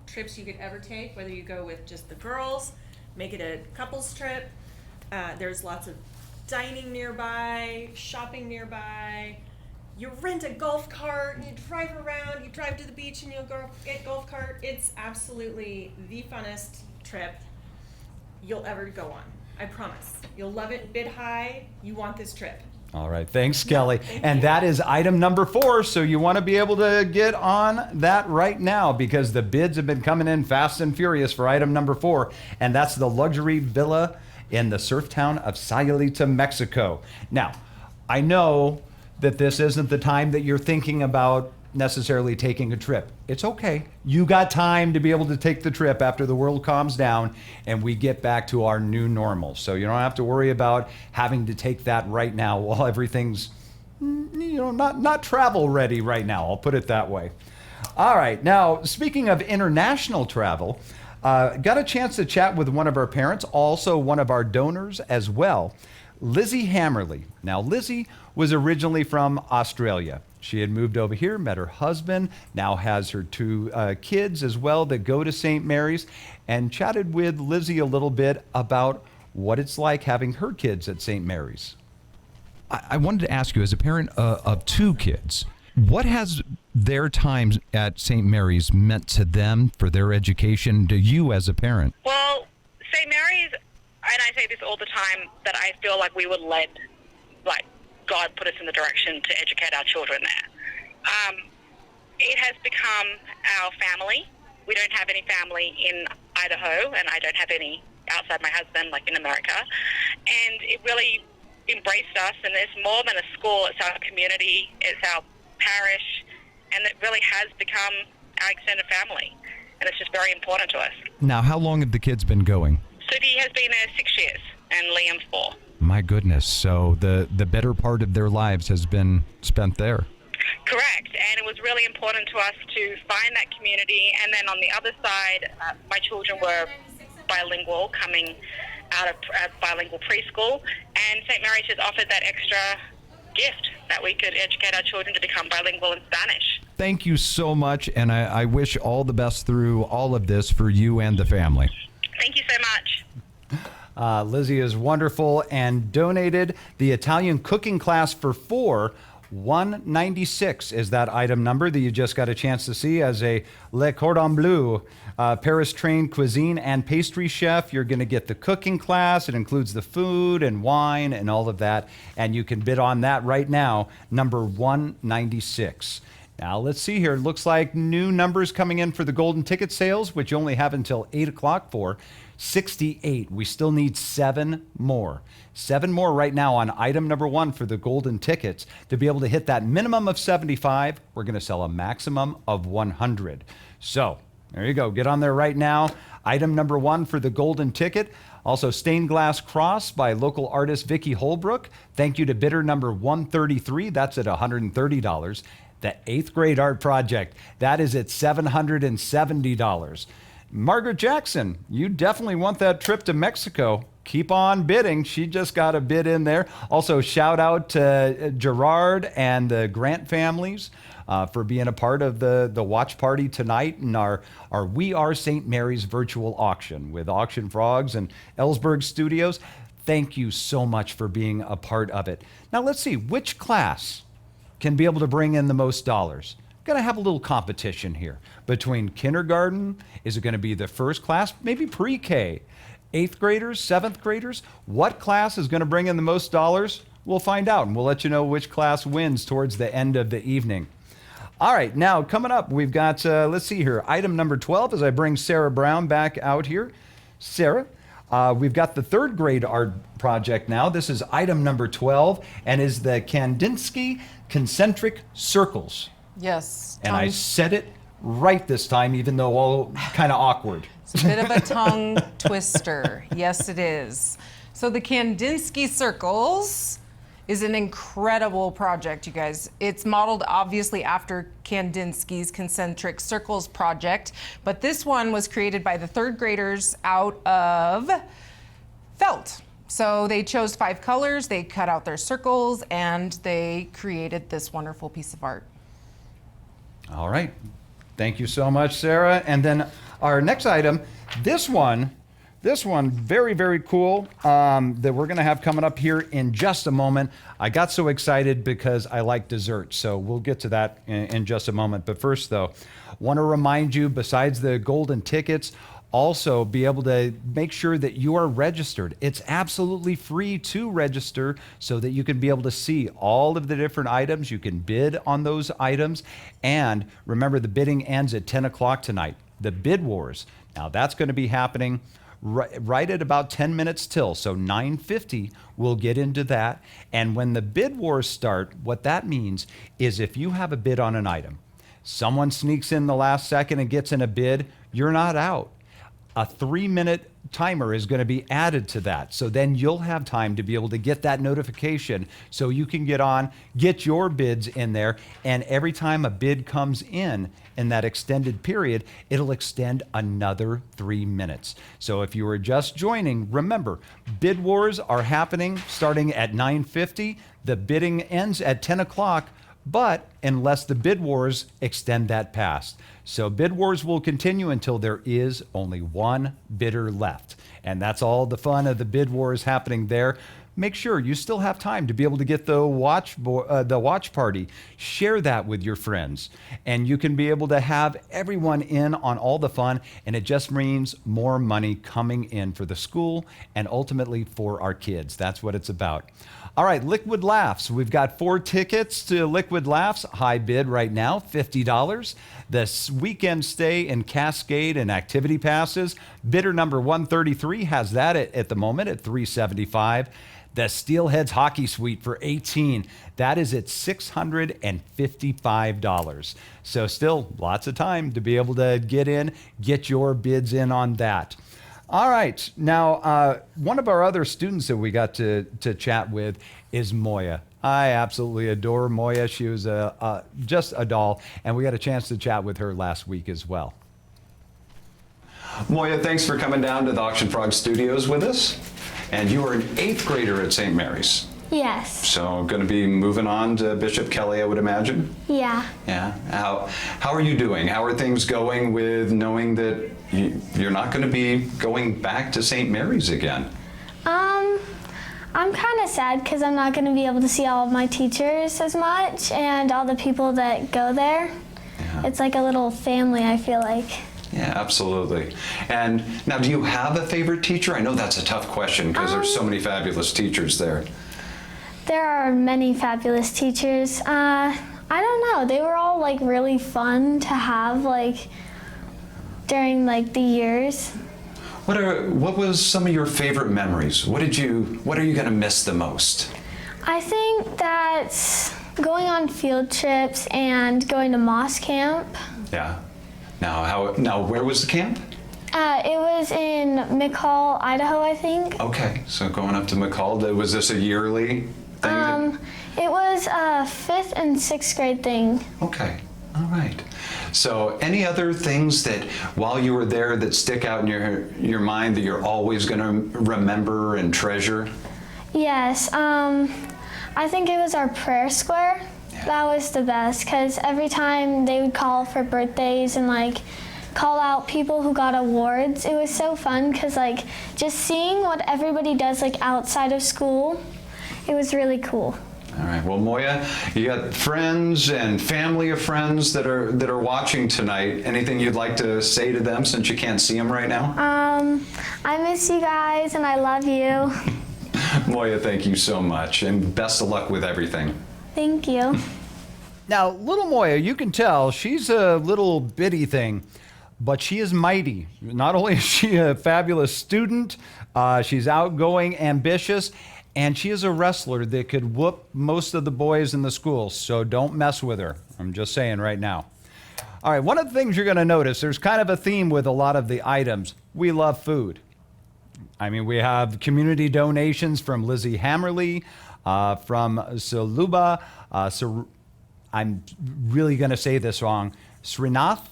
trips you could ever take, whether you go with just the girls, make it a couples trip. There's lots of dining nearby, shopping nearby. You rent a golf cart and you drive around, you drive to the beach and you'll go get golf cart. It's absolutely the funnest trip you'll ever go on. I promise. You'll love it. Bid high. You want this trip. All right, thanks, Kelly. And that is item number 4, so you want to be able to get on that right now because the bids have been coming in fast and furious for item number 4, and that's the luxury villa in the surf town of Sayulita, Mexico. Now, I know that this isn't the time that you're thinking about necessarily taking a trip. It's okay. You got time to be able to take the trip after the world calms down and we get back to our new normal. So you don't have to worry about having to take that right now while everything's not travel ready right now. I'll put it that way. All right. Now, speaking of international travel, got a chance to chat with one of our parents, also one of our donors as well, Lizzie Hammerly. Now, Lizzie was originally from Australia. She had moved over here, met her husband, now has her 2 kids as well that go to St. Mary's, and chatted with Lizzie a little bit about what it's like having her kids at St. Mary's. I wanted to ask you, as a parent of 2 kids, what has their time at St. Mary's meant to them for their education, to you as a parent? Well, St. Mary's, and I say this all the time, that I feel like we were led, like God put us in the direction to educate our children there. It has become our family. We don't have any family in Idaho, and I don't have any outside my husband, like in America. And it really embraced us, and it's more than a school. It's our community, it's our parish, and it really has become our extended family. And it's just very important to us. Now, how long have the kids been going? Sudi has been there 6 years, and Liam 4. My goodness. So the better part of their lives has been spent there. Correct. And it was really important to us to find that community. And then on the other side, my children were bilingual, coming out of bilingual preschool. And St. Mary's just offered that extra gift that we could educate our children to become bilingual in Spanish. Thank you so much. And I wish all the best through all of this for you and the family. Thank you so much. Lizzie is wonderful and donated the Italian cooking class for 4 196 is that item number that you just got a chance to see. As a Le Cordon Bleu Paris-trained cuisine and pastry chef, you're going to get the cooking class. It includes the food and wine and all of that. And you can bid on that right now, number 196. Now, let's see here. It looks like new numbers coming in for the golden ticket sales, which you only have until 8 o'clock for. 68. We still need 7 more. 7 more right now on item number 1 for the golden tickets. To be able to hit that minimum of 75, we're going to sell a maximum of 100. So there you go. Get on there right now. Item number 1 for the golden ticket. Also, Stained Glass Cross by local artist Vicki Holbrook. Thank you to bidder number 133. That's at $130. The 8th grade art project, that is at $770. Margaret Jackson, you definitely want that trip to Mexico. Keep on bidding. She just got a bid in there. Also, shout out to Gerard and the Grant families for being a part of the watch party tonight in our We Are St. Mary's virtual auction with Auction Frogs and Ellsberg Studios. Thank you so much for being a part of it. Now, let's see, which class can be able to bring in the most dollars? Going to have a little competition here between kindergarten. Is it going to be the first class? Maybe pre-K. 8th graders, 7th graders? What class is going to bring in the most dollars? We'll find out, and we'll let you know which class wins towards the end of the evening. All right, now coming up, we've got, let's see here, item number 12 as I bring Sarah Brown back out here. Sarah, we've got the 3rd grade art project now. This is item number 12 and is the Kandinsky concentric circles. Yes. And I said it right this time, even though all kind of awkward. It's a bit of a tongue twister. Yes, it is. So the Kandinsky circles is an incredible project, you guys. It's modeled obviously after Kandinsky's concentric circles project, but this one was created by the 3rd graders out of felt. So they chose 5 colors, they cut out their circles, and they created this wonderful piece of art. All right. Thank you so much, Sarah. And then our next item, this one very, very cool, that we're going to have coming up here in just a moment. I got so excited because I like dessert, so we'll get to that in just a moment. But first, though, want to remind you, besides the golden tickets, also be able to make sure that you are registered. It's absolutely free to register so that you can be able to see all of the different items. You can bid on those items. And remember, the bidding ends at 10 o'clock tonight. The Bid Wars. Now, that's going to be happening right at about 10 minutes till. So 9:50, we'll get into that. And when the Bid Wars start, what that means is if you have a bid on an item, someone sneaks in the last second and gets in a bid, you're not out. A 3-minute timer is going to be added to that. So then you'll have time to be able to get that notification so you can get your bids in there. And every time a bid comes in that extended period, it'll extend another 3 minutes. So if you were just joining, remember, Bid Wars are happening starting at 9:50. The bidding ends at 10 o'clock. But unless the Bid Wars extend that past. So Bid Wars will continue until there is only one bidder left. And that's all the fun of the Bid Wars happening there. Make sure you still have time to be able to get the watch party. Share that with your friends. And you can be able to have everyone in on all the fun. And it just means more money coming in for the school and ultimately for our kids. That's what it's about. All right, Liquid Laughs. We've got 4 tickets to Liquid Laughs. High bid right now, $50. This weekend stay in Cascade and activity passes. Bidder number 133 has that at the moment at $375. The Steelheads Hockey Suite for $18. That is at $655. So still lots of time to be able to get your bids in on that. All right. Now, one of our other students that we got to chat with is Moya. I absolutely adore Moya. She was just a doll, and we got a chance to chat with her last week as well. Moya, thanks for coming down to the Auction Frog Studios with us. And you are an 8th grader at St. Mary's. Yes. So going to be moving on to Bishop Kelly, I would imagine? Yeah. Yeah. How are you doing? How are things going with knowing that you're not going to be going back to St. Mary's again? I'm kind of sad because I'm not going to be able to see all of my teachers as much and all the people that go there. Yeah. It's like a little family, I feel like. Yeah, absolutely. And now, do you have a favorite teacher? I know that's a tough question because there's so many fabulous teachers there. There are many fabulous teachers. I don't know. They were all like really fun to have like during like the years. What was some of your favorite memories? What are you going to miss the most? I think that going on field trips and going to Moss Camp. Yeah. Now where was the camp? It was in McCall, Idaho, I think. Okay, so going up to McCall, was this a yearly thing? It was a 5th and 6th grade thing. Okay, all right. So any other things that while you were there that stick out in your mind that you're always going to remember and treasure? Yes, I think it was our prayer square. Yeah. That was the best because every time they would call for birthdays and like call out people who got awards, it was so fun because like just seeing what everybody does like outside of school, it was really cool. All right. Well, Moya, you got friends and family of friends that are watching tonight. Anything you'd like to say to them since you can't see them right now? I miss you guys and I love you. Moya, thank you so much and best of luck with everything. Thank you. Now, little Moya, you can tell she's a little bitty thing, but she is mighty. Not only is she a fabulous student, she's outgoing, ambitious, and she is a wrestler that could whoop most of the boys in the school, so don't mess with her. I'm just saying right now. All right, one of the things you're going to notice, there's kind of a theme with a lot of the items. We love food. I mean, we have community donations from Lizzie Hammerly, from Saluba, I'm really going to say this wrong, Srinath,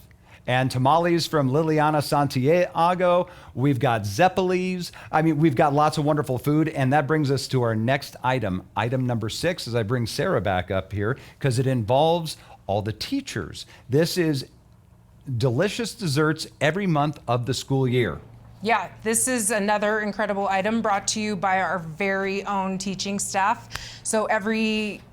and tamales from Liliana Santiago. We've got Zeppelis. I mean, we've got lots of wonderful food, and that brings us to our next item. Item number 6, as I bring Sarah back up here, because it involves all the teachers. This is delicious desserts every month of the school year. Yeah, this is another incredible item brought to you by our very own teaching staff. So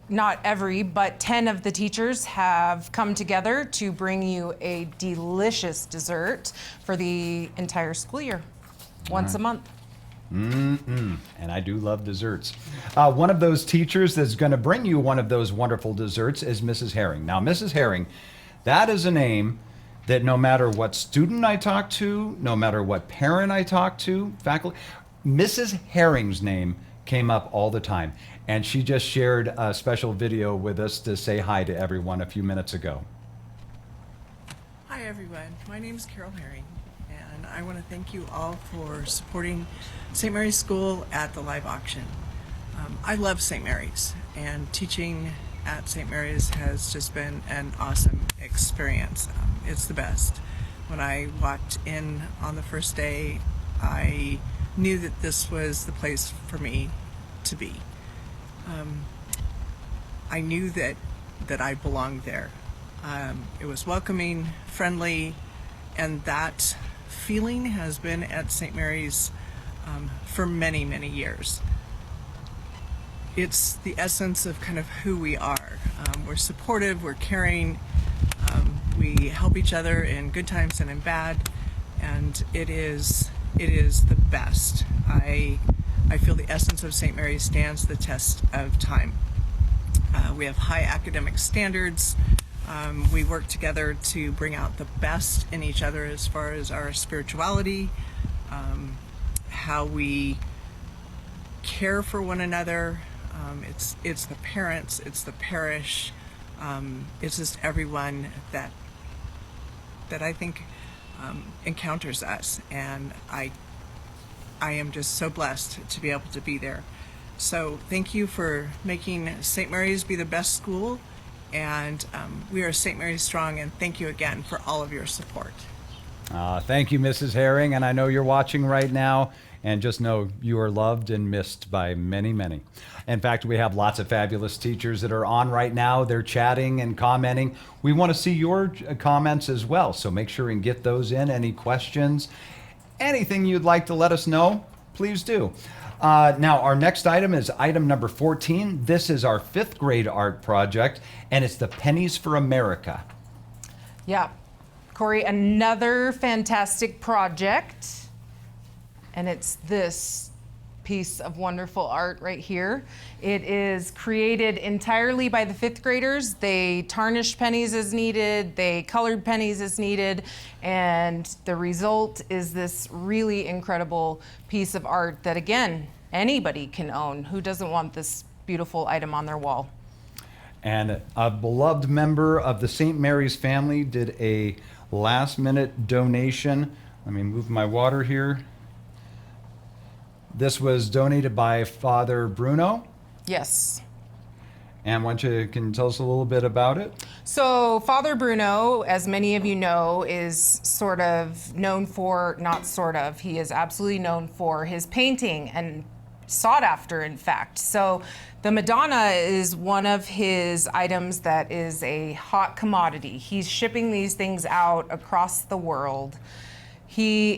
not every, but 10 of the teachers have come together to bring you a delicious dessert for the entire school year, once a month. And I do love desserts. One of those teachers that's going to bring you one of those wonderful desserts is Mrs. Herring. Now, Mrs. Herring, that is a name that no matter what student I talk to, no matter what parent I talk to, faculty, Mrs. Herring's name came up all the time. And she just shared a special video with us to say hi to everyone a few minutes ago. Hi everyone, my name is Carol Herring, and I want to thank you all for supporting St. Mary's School at the live auction. I love St. Mary's, and teaching at St. Mary's has just been an awesome experience. It's the best. When I walked in on the first day, I knew that this was the place for me to be. I knew that I belonged there. It was welcoming, friendly, and that feeling has been at St. Mary's for many, many years. It's the essence of kind of who we are. We're supportive, we're caring, we help each other in good times and in bad, and it is the best. I feel the essence of St. Mary's stands the test of time. We have high academic standards. We work together to bring out the best in each other as far as our spirituality, how we care for one another. It's the parents, it's the parish, it's just everyone that I think encounters us, and I am just so blessed to be able to be there. So thank you for making St. Mary's be the best school, and we are St. Mary's Strong, and thank you again for all of your support. Thank you, Mrs. Herring, and I know you're watching right now, and just know you are loved and missed by many, many. In fact, we have lots of fabulous teachers that are on right now. They're chatting and commenting. We want to see your comments as well, so make sure and get those in. Any questions, anything you'd like to let us know, please do. Now, our next item is item number 14. This is our 5th grade art project, and it's the Pennies for America. Yeah. Corey, another fantastic project. And it's this piece of wonderful art right here. It is created entirely by the 5th graders. They tarnished pennies as needed, they colored pennies as needed, and the result is this really incredible piece of art that, again, anybody can own. Who doesn't want this beautiful item on their wall? And a beloved member of the St. Mary's family did a last-minute donation. Let me move my water here. This was donated by Father Bruno. Yes. And why don't you can tell us a little bit about it? So Father Bruno, as many of you know, is sort of known for, not sort of, he is absolutely known for his painting and sought after, in fact. So the Madonna is one of his items that is a hot commodity. He's shipping these things out across the world. He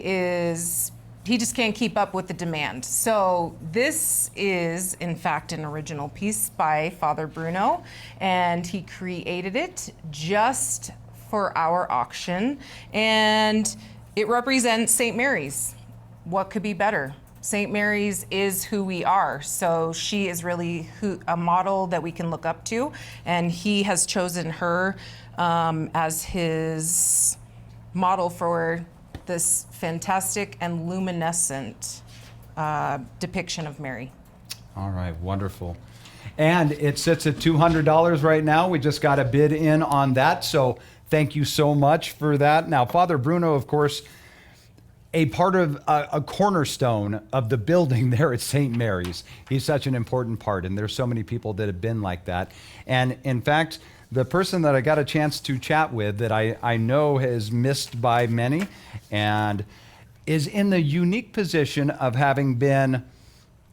just can't keep up with the demand. So this is, in fact, an original piece by Father Bruno, and he created it just for our auction, and it represents St. Mary's. What could be better? St. Mary's is who we are, so she is really a model that we can look up to, and he has chosen her as his model for this fantastic and luminescent depiction of Mary. All right, wonderful. And it sits at $200 right now. We just got a bid in on that, so thank you so much for that. Now, Father Bruno, of course, a part of a cornerstone of the building there at St. Mary's. He's such an important part, and there's so many people that have been like that. And in fact, the person that I got a chance to chat with that I know is missed by many and is in the unique position of having been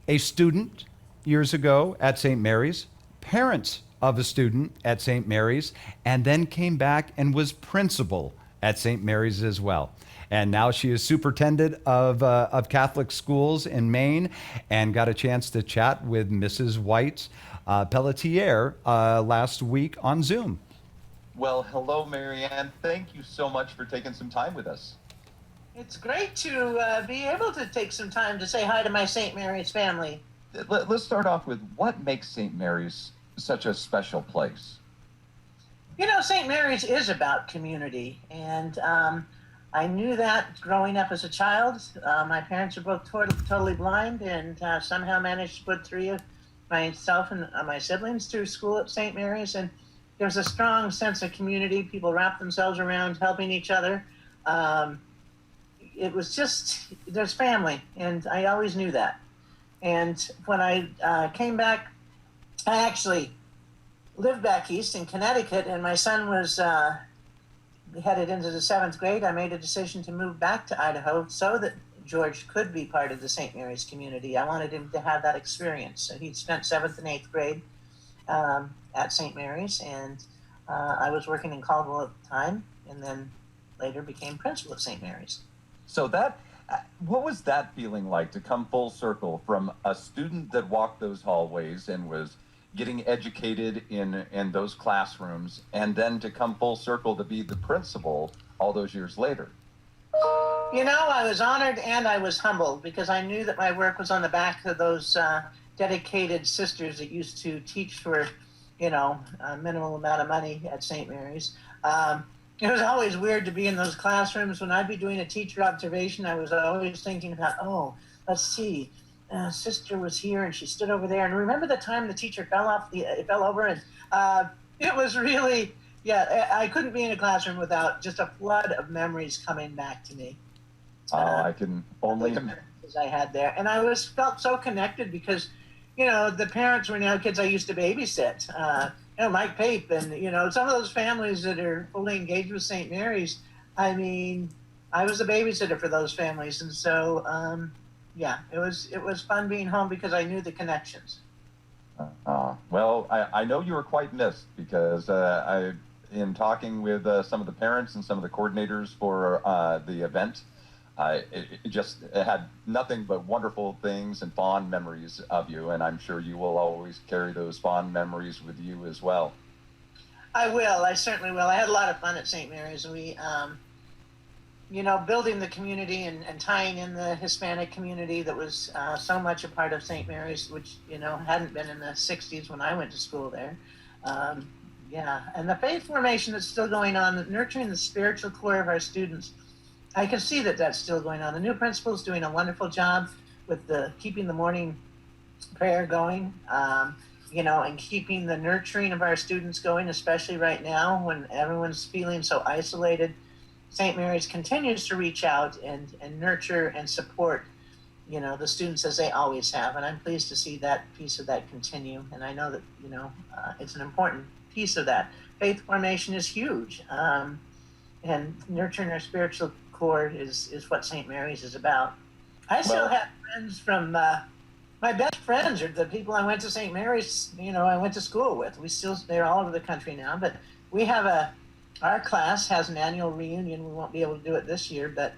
a student years ago at St. Mary's, parents of a student at St. Mary's, and then came back and was principal at St. Mary's as well. And now she is superintendent of Catholic schools in Maine, and got a chance to chat with Mrs. White Pelletier last week on Zoom. Well, hello, Marianne. Thank you so much for taking some time with us. It's great to be able to take some time to say hi to my St. Mary's family. Let's start off with what makes St. Mary's such a special place? You know, St. Mary's is about community, and I knew that growing up as a child. My parents are both totally blind, and somehow managed to put 3 of myself and my siblings through school at St. Mary's, and there's a strong sense of community. People wrap themselves around helping each other. It was just, there's family, and I always knew that. And when I came back, I actually lived back east in Connecticut, and my son was headed into the 7th grade. I made a decision to move back to Idaho so that George could be part of the St. Mary's community. I wanted him to have that experience. So he'd spent 7th and 8th grade at St. Mary's, and I was working in Caldwell at the time, and then later became principal of St. Mary's. So what was that feeling like to come full circle from a student that walked those hallways and was getting educated in those classrooms, and then to come full circle to be the principal all those years later? You know, I was honored and I was humbled because I knew that my work was on the back of those dedicated sisters that used to teach for, you know, a minimal amount of money at St. Mary's. It was always weird to be in those classrooms. When I'd be doing a teacher observation, I was always thinking about, oh, let's see, sister was here and she stood over there. And remember the time the teacher fell over? And it was really, yeah, I couldn't be in a classroom without just a flood of memories coming back to me. I can only imagine. I had there. And I felt so connected because, you know, the parents were now kids I used to babysit. You know, Mike Pape and, you know, some of those families that are fully engaged with St. Mary's. I mean, I was a babysitter for those families. And so, yeah, it was fun being home because I knew the connections. Well, I know you were quite missed because in talking with some of the parents and some of the coordinators for the event, it had nothing but wonderful things and fond memories of you, and I'm sure you will always carry those fond memories with you as well. I will. I certainly will. I had a lot of fun at St. Mary's. We, building the community and tying in the Hispanic community that was so much a part of St. Mary's, which, hadn't been in the 60s when I went to school there. And the faith formation that's still going on, nurturing the spiritual core of our students, I can see that that's still going on. The new principal is doing a wonderful job with keeping the morning prayer going, and keeping the nurturing of our students going, especially right now when everyone's feeling so isolated. St. Mary's continues to reach out and nurture and support, the students as they always have. And I'm pleased to see that piece of that continue. And I know that, it's an important piece of that. Faith formation is huge. And nurturing our spiritual core is what St. Mary's is about. I still have friends from, my best friends are the people I went to St. Mary's, I went to school with. They're all over the country now, but we have our class has an annual reunion. We won't be able to do it this year, but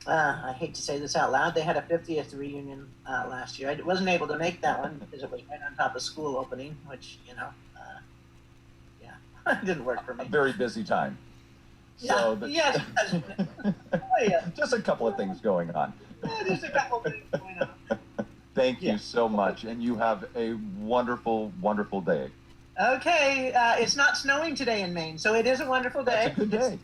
I hate to say this out loud. They had a 50th reunion last year. I wasn't able to make that one because it was right on top of school opening, which, it didn't work for me. A very busy time. So yes. Just a couple of things going on. Just a couple of things going on. Thank you so much, and you have a wonderful, wonderful day. Okay, it's not snowing today in Maine, so it is a wonderful day. That's a good day.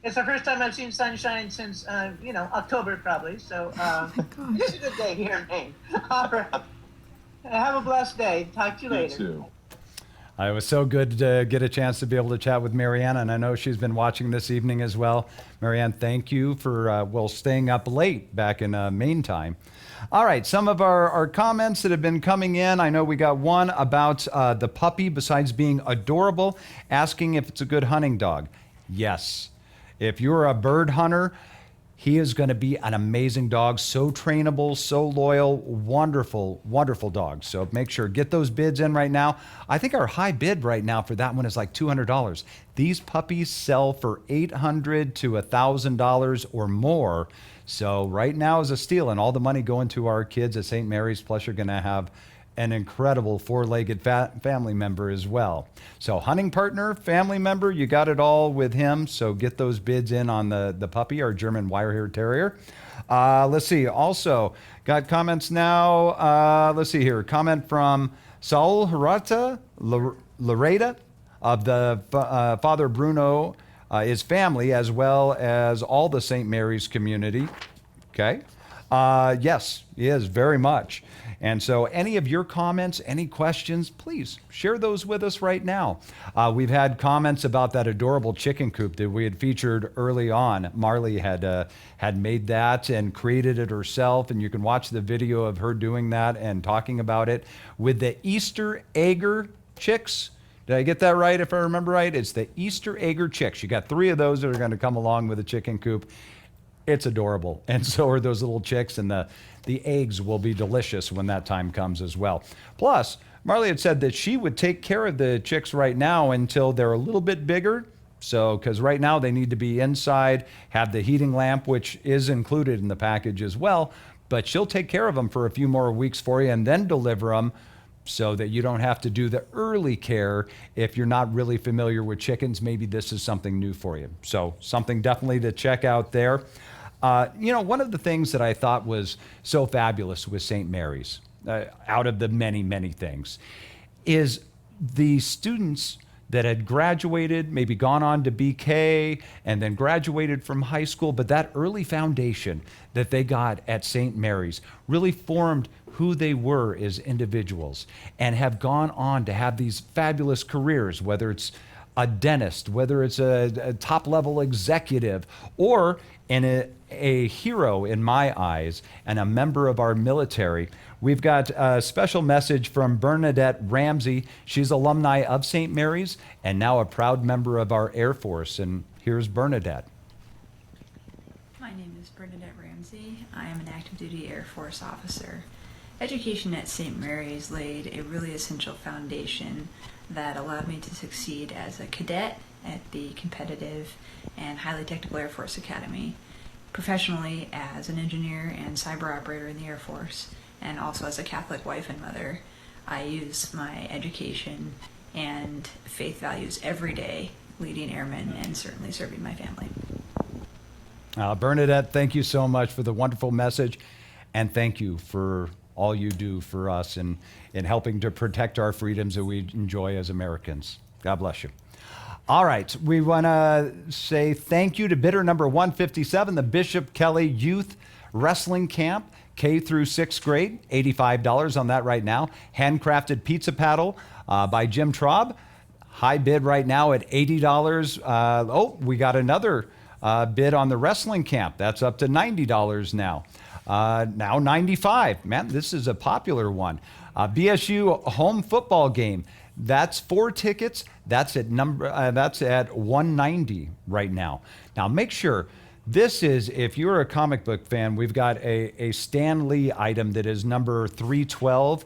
It's the first time I've seen sunshine since, October probably, so it's a good day here in Maine. All right. Have a blessed day. Talk to you later. You too. It was so good to get a chance to be able to chat with Marianne, and I know she's been watching this evening as well. Marianne, thank you for, staying up late back in Maine time. All right, some of our comments that have been coming in. I know we got one about the puppy, besides being adorable, asking if it's a good hunting dog. Yes. If you're a bird hunter, he is going to be an amazing dog, so trainable, so loyal, wonderful, wonderful dog. So make sure, get those bids in right now. I think our high bid right now for that one is like $200. These puppies sell for $800 to $1,000 or more. So right now is a steal, and all the money going to our kids at St. Mary's, plus you're going to have an incredible four-legged family member as well. So hunting partner, family member, you got it all with him. So get those bids in on the puppy, our German wire-hair terrier. Let's see. Also got comments now. Let's see here. Comment from Saul Hirata Loreda of the Father Bruno, his family, as well as all the St. Mary's community. Okay. Yes, he is very much. And so any of your comments, any questions, please share those with us right now. We've had comments about that adorable chicken coop that we had featured early on. Marley had made that and created it herself, and you can watch the video of her doing that and talking about it with the Easter Egger chicks. Did I get that right? If I remember right, it's the Easter Egger chicks. You got 3 of those that are going to come along with a chicken coop. It's adorable, and so are those little chicks, and the eggs will be delicious when that time comes as well. Plus, Marley had said that she would take care of the chicks right now until they're a little bit bigger. So, because right now they need to be inside, have the heating lamp, which is included in the package as well. But she'll take care of them for a few more weeks for you and then deliver them so that you don't have to do the early care. If you're not really familiar with chickens, maybe this is something new for you. So something definitely to check out there. One of the things that I thought was so fabulous with St. Mary's, out of the many, many things, is the students that had graduated, maybe gone on to BK, and then graduated from high school, but that early foundation that they got at St. Mary's really formed who they were as individuals and have gone on to have these fabulous careers, whether it's a dentist, whether it's a top-level executive, or a hero in my eyes and a member of our military. We've got a special message from Bernadette Ramsey. She's alumni of St. Mary's and now a proud member of our Air Force. And here's Bernadette. My name is Bernadette Ramsey. I am an active duty Air Force officer. Education at St. Mary's laid a really essential foundation that allowed me to succeed as a cadet at the competitive and highly technical Air Force Academy. professionally as an engineer and cyber operator in the Air Force, and also as a Catholic wife and mother, I use my education and faith values every day, leading airmen and certainly serving my family. Bernadette, thank you so much for the wonderful message, and thank you for all you do for us in helping to protect our freedoms that we enjoy as Americans. God bless you. All right, we want to say thank you to bidder number 157, the Bishop Kelly Youth Wrestling Camp, K through 6th grade, $85 on that right now. Handcrafted pizza paddle by Jim Traub, high bid right now at $80. We got another bid on the wrestling camp. That's up to $90 now. Now $95. Man, this is a popular one. BSU home football game. That's 4 tickets. That's at $190 right now. Now make sure this is, if you're a comic book fan, we've got a Stan Lee item that is number 312.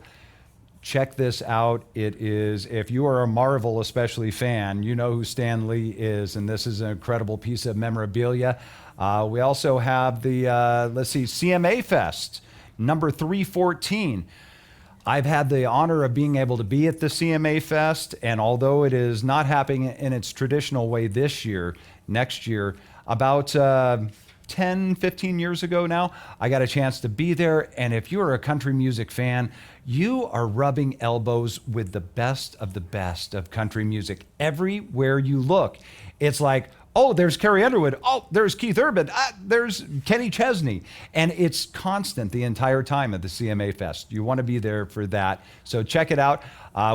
Check this out. It is, if you are a Marvel especially fan, you know who Stan Lee is, and this is an incredible piece of memorabilia. We also have the, CMA Fest, number 314. I've had the honor of being able to be at the CMA Fest, and although it is not happening in its traditional way this year, next year, about 10, 15 years ago now, I got a chance to be there. And if you're a country music fan, you are rubbing elbows with the best of country music. Everywhere you look, it's like, oh, there's Carrie Underwood. Oh, there's Keith Urban. There's Kenny Chesney. And it's constant the entire time at the CMA Fest. You want to be there for that. So check it out.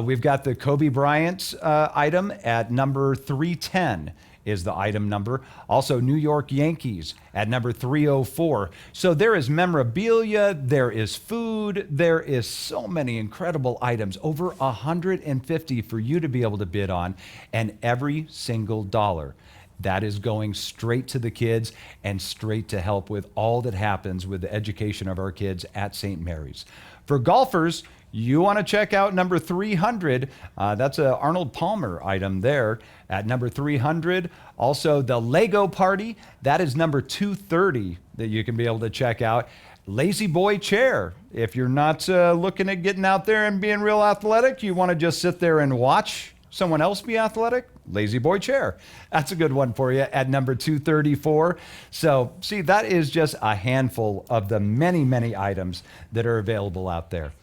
We've got the Kobe Bryant item at number 310 is the item number. Also, New York Yankees at number 304. So there is memorabilia, there is food, there is so many incredible items, over 150 for you to be able to bid on, and every single dollar that is going straight to the kids and straight to help with all that happens with the education of our kids at St. Mary's. For golfers, you want to check out number 300. That's a Arnold Palmer item there at number 300. Also, the Lego Party, that is number 230 that you can be able to check out. Lazy Boy Chair. If you're not looking at getting out there and being real athletic, you want to just sit there and watch someone else be athletic, Lazy Boy Chair. That's a good one for you at number 234. So, see, that is just a handful of the many, many items that are available out there.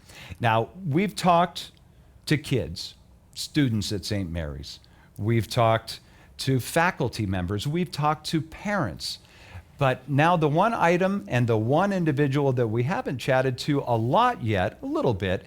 Now, we've talked to kids, students at St. Mary's. We've talked to faculty members. We've talked to parents. But now the one item and the one individual that we haven't chatted to a lot yet, a little bit,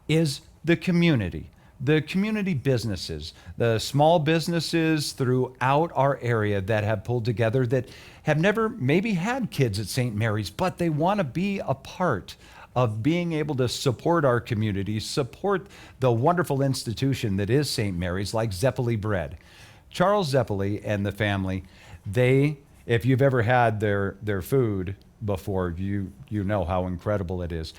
is the community. The community businesses, the small businesses throughout our area that have pulled together that have never maybe had kids at St. Mary's, but they want to be a part of being able to support our community, support the wonderful institution that is St. Mary's, like Zeppeli Bread. Charles Zeppeli and the family, if you've ever had their food before, you know how incredible it is.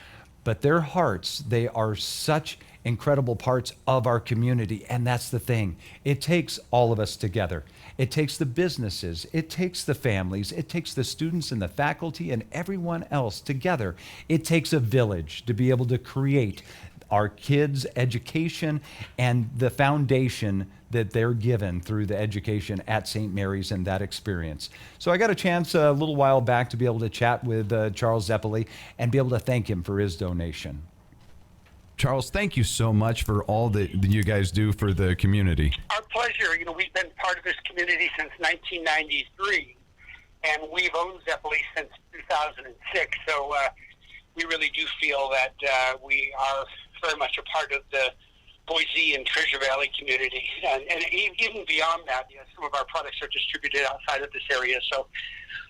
But their hearts, they are such incredible parts of our community. And that's the thing. It takes all of us together. It takes the businesses, it takes the families, it takes the students and the faculty and everyone else together. It takes a village to be able to create our kids' education and the foundation that they're given through the education at St. Mary's and that experience. So I got a chance a little while back to be able to chat with Charles Zeppeli and be able to thank him for his donation. Charles, thank you so much for all that you guys do for the community. Our pleasure. You know, we've been part of this community since 1993, and we've owned Zeppeli since 2006. So we really do feel that we are very much a part of the Boise and Treasure Valley community. And even beyond that, you know, some of our products are distributed outside of this area. So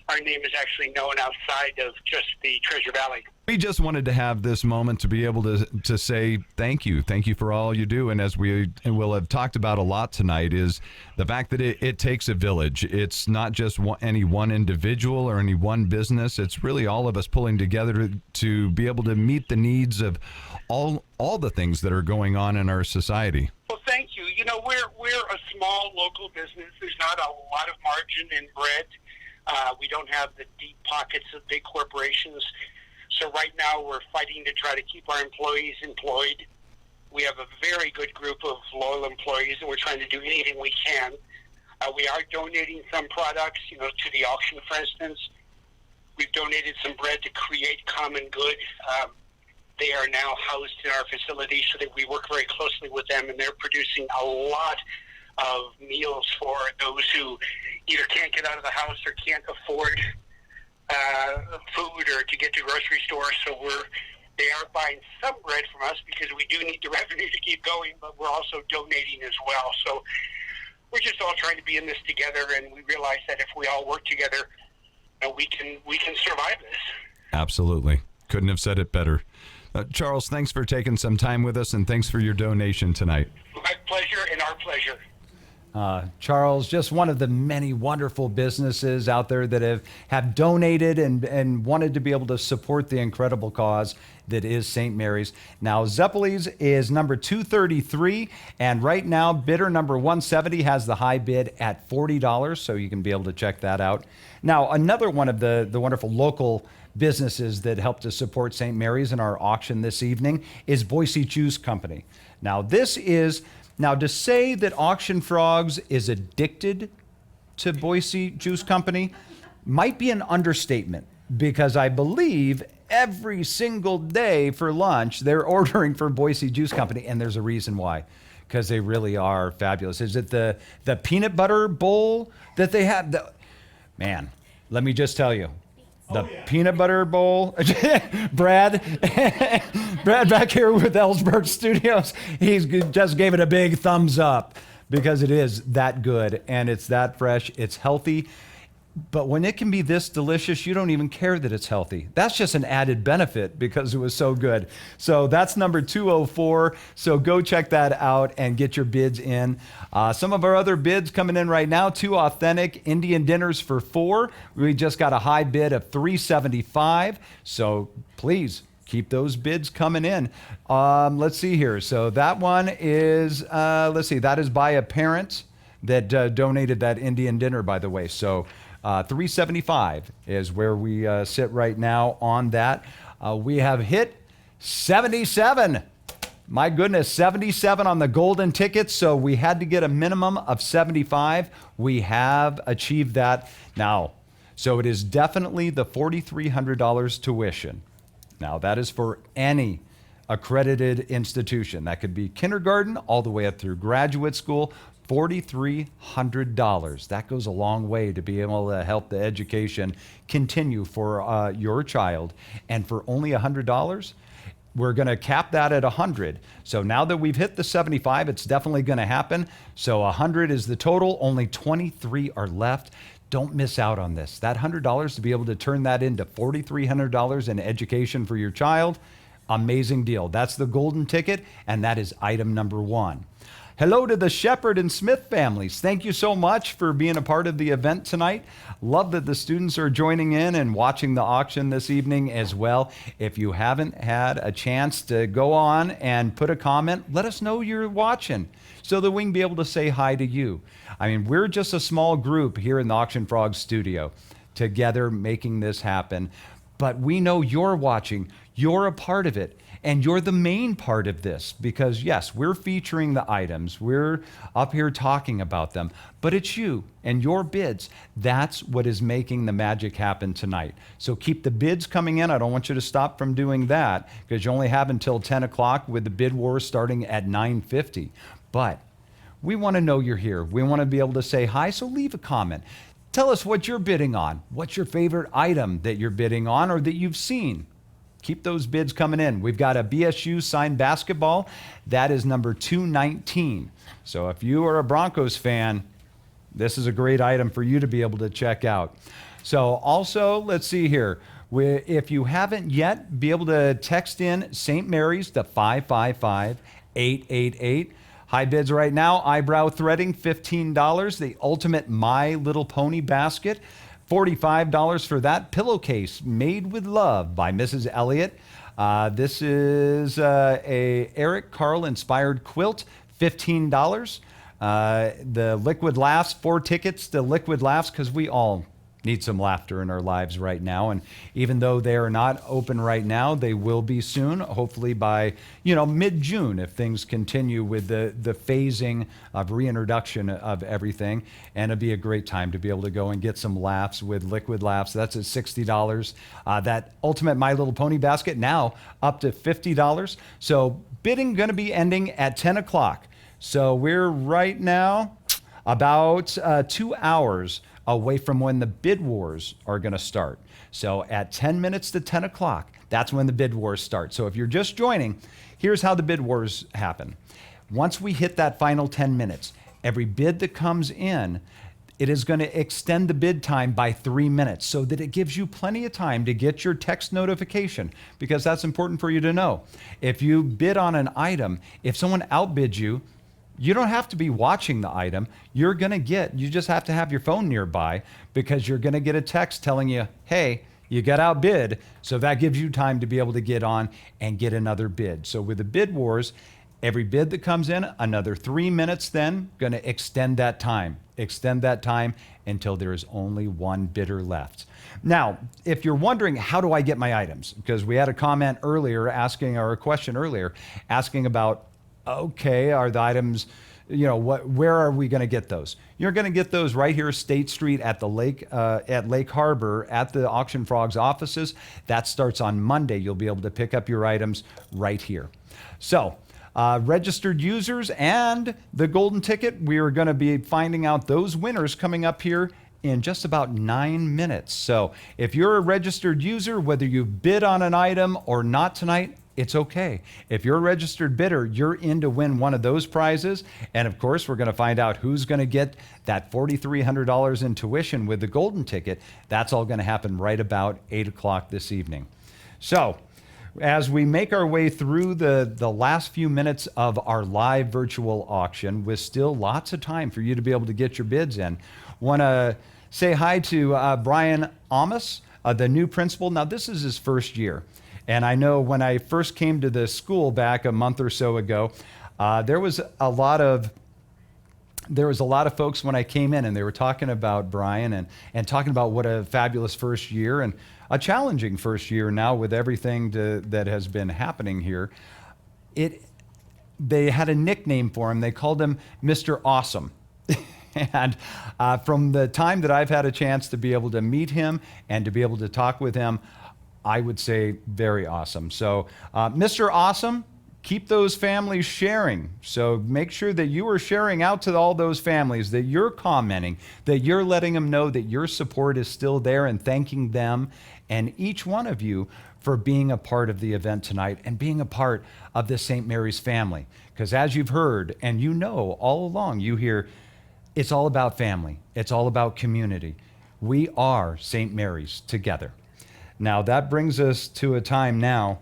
our name is actually known outside of just the Treasure Valley. We just wanted to have this moment to be able to say thank you. Thank you for all you do. And as we will have talked about a lot tonight is the fact that it takes a village. It's not just any one individual or any one business. It's really all of us pulling together to be able to meet the needs of all the things that are going on in our society. Well, thank you. You know, we're a small local business. There's not a lot of margin in bread. We don't have the deep pockets of big corporations. So right now we're fighting to try to keep our employees employed. We have a very good group of loyal employees, and we're trying to do anything we can. We are donating some products, to the auction, for instance. We've donated some bread to Create Common Good. They are now housed in our facility so that we work very closely with them, and they're producing a lot of meals for those who either can't get out of the house or can't afford food or to get to grocery stores. So they are buying some bread from us because we do need the revenue to keep going, but we're also donating as well. So we're just all trying to be in this together, and we realize that if we all work together, we can survive this. Absolutely. Couldn't have said it better. Charles, thanks for taking some time with us, and thanks for your donation tonight. My pleasure and our pleasure. Charles, just one of the many wonderful businesses out there that have donated and wanted to be able to support the incredible cause that is St. Mary's. Now, Zeppeli's is number 233, and right now, bidder number 170 has the high bid at $40, so you can be able to check that out. Now, another one of the wonderful local businesses that helped to support St. Mary's in our auction this evening is Boise Juice Company. Now, to say that Auction Frogs is addicted to Boise Juice Company might be an understatement, because I believe every single day for lunch they're ordering from Boise Juice Company, and there's a reason why, because they really are fabulous. Is it the peanut butter bowl that they have? Man, let me just tell you. Peanut butter bowl. Brad back here with Ellsberg Studios, he just gave it a big thumbs up because it is that good and it's that fresh, it's healthy. But when it can be this delicious, you don't even care that it's healthy. That's just an added benefit because it was so good. So that's number 204. So go check that out and get your bids in. Some of our other bids coming in right now, 2 authentic Indian dinners for 4. We just got a high bid of $375. So please keep those bids coming in. Let's see here. So that one is, that is by a parent that donated that Indian dinner, by the way. So $375 is where we sit right now on that. We have hit 77. My goodness, 77 on the golden tickets. So we had to get a minimum of 75. We have achieved that now. So it is definitely the $4,300 tuition. Now that is for any accredited institution. That could be kindergarten all the way up through graduate school. $4,300. That goes a long way to be able to help the education continue for your child. And for only $100, we're going to cap that at 100. So now that we've hit the 75, it's definitely going to happen. So 100 is the total. Only 23 are left. Don't miss out on this. That $100 to be able to turn that into $4,300 in education for your child. Amazing deal. That's the golden ticket, and that is item number 1. Hello to the Shepherd and Smith families. Thank you so much for being a part of the event tonight. Love that the students are joining in and watching the auction this evening as well. If you haven't had a chance to go on and put a comment, let us know you're watching so that we can be able to say hi to you. I mean, we're just a small group here in the Auction Frogs studio together making this happen, but we know you're watching. You're a part of it. And you're the main part of this because, yes, we're featuring the items. We're up here talking about them. But it's you and your bids. That's what is making the magic happen tonight. So keep the bids coming in. I don't want you to stop from doing that because you only have until 10 o'clock with the bid war starting at 9:50. But we want to know you're here. We want to be able to say hi, so leave a comment. Tell us what you're bidding on. What's your favorite item that you're bidding on or that you've seen? Keep those bids coming in. We've got a BSU signed basketball. That is number 219. So if you are a Broncos fan, this is a great item for you to be able to check out. So also, let's see here. If you haven't yet, be able to text in St. Mary's to 555-888. High bids right now, eyebrow threading, $15. The ultimate My Little Pony basket, $45 for that. Pillowcase made with love by Mrs. Elliott. This is a Eric Carle inspired quilt, $15. The Liquid Laughs, 4 tickets to Liquid Laughs because we all need some laughter in our lives right now. And even though they are not open right now, they will be soon, hopefully by, mid-June, if things continue with the phasing of reintroduction of everything. And it'd be a great time to be able to go and get some laughs with Liquid Laughs. That's at $60. That Ultimate My Little Pony basket now up to $50. So bidding going to be ending at 10 o'clock. So we're right now about 2 hours away from when the bid wars are going to start. So at 10 minutes to 10 o'clock, that's when the bid wars start. So if you're just joining, here's how the bid wars happen. Once we hit that final 10 minutes, every bid that comes in, it is going to extend the bid time by 3 minutes so that it gives you plenty of time to get your text notification, because that's important for you to know. If you bid on an item, if someone outbids you, you don't have to be watching the item. You just have to have your phone nearby, because you're going to get a text telling you, hey, you got outbid. So that gives you time to be able to get on and get another bid. So with the bid wars, every bid that comes in, another 3 minutes, then going to extend that time until there is only one bidder left. Now, if you're wondering, how do I get my items? Because we had a comment earlier or a question earlier asking about, okay, are the items, where are we going to get those? You're going to get those right here, State Street at the Lake Harbor at the Auction Frogs offices. That starts on Monday. You'll be able to pick up your items right here. So, registered users and the golden ticket, we are going to be finding out those winners coming up here in just about 9 minutes. So if you're a registered user, whether you bid on an item or not tonight, it's okay. If you're a registered bidder, you're in to win one of those prizes. And of course, we're going to find out who's going to get that $4,300 in tuition with the golden ticket. That's all going to happen right about 8 o'clock this evening. So as we make our way through the last few minutes of our live virtual auction, with still lots of time for you to be able to get your bids in, want to say hi to Brian Amos, the new principal. Now, this is his first year. And I know when I first came to the school back a month or so ago, there was a lot of folks when I came in, and they were talking about Brian and talking about what a fabulous first year and a challenging first year now with everything that has been happening here. They had a nickname for him. They called him Mr. Awesome. And from the time that I've had a chance to be able to meet him and to be able to talk with him, I would say very awesome. So Mr. Awesome, keep those families sharing. So make sure that you are sharing out to all those families, that you're commenting, that you're letting them know that your support is still there, and thanking them and each one of you for being a part of the event tonight and being a part of the St. Mary's family. Because as you've heard, and all along, you hear, it's all about family. It's all about community. We are St. Mary's together. Now, that brings us to a time now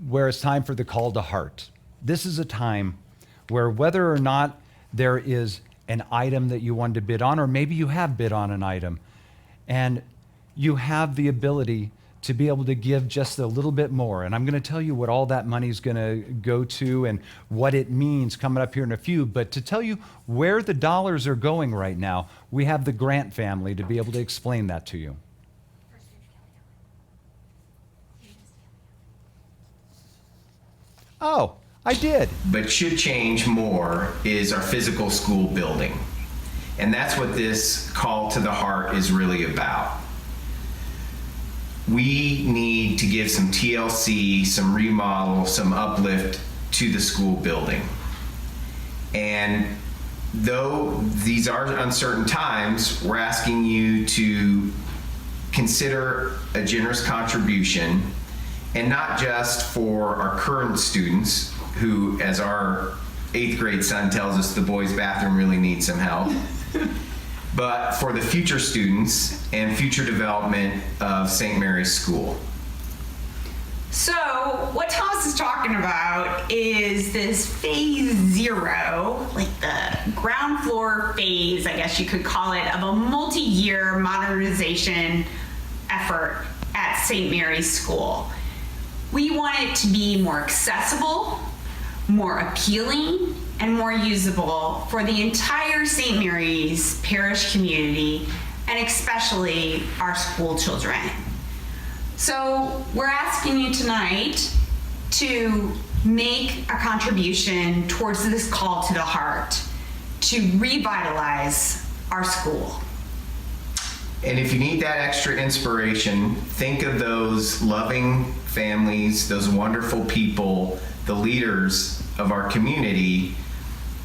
where it's time for the call to heart. This is a time where, whether or not there is an item that you wanted to bid on, or maybe you have bid on an item, and you have the ability to be able to give just a little bit more. And I'm going to tell you what all that money is going to go to and what it means coming up here in a few. But to tell you where the dollars are going right now, we have the Grant family to be able to explain that to you. Oh, I did. But should change more is our physical school building. And that's what this call to the heart is really about. We need to give some TLC, some remodel, some uplift to the school building. And though these are uncertain times, we're asking you to consider a generous contribution, and not just for our current students, who, as our 8th grade son tells us, the boys' bathroom really needs some help, but for the future students and future development of St. Mary's School. So what Thomas is talking about is this phase 0, like the ground floor phase, I guess you could call it, of a multi-year modernization effort at St. Mary's School. We want it to be more accessible, more appealing, and more usable for the entire St. Mary's parish community, and especially our school children. So we're asking you tonight to make a contribution towards this call to the heart to revitalize our school. And if you need that extra inspiration, think of those loving families, those wonderful people, the leaders of our community,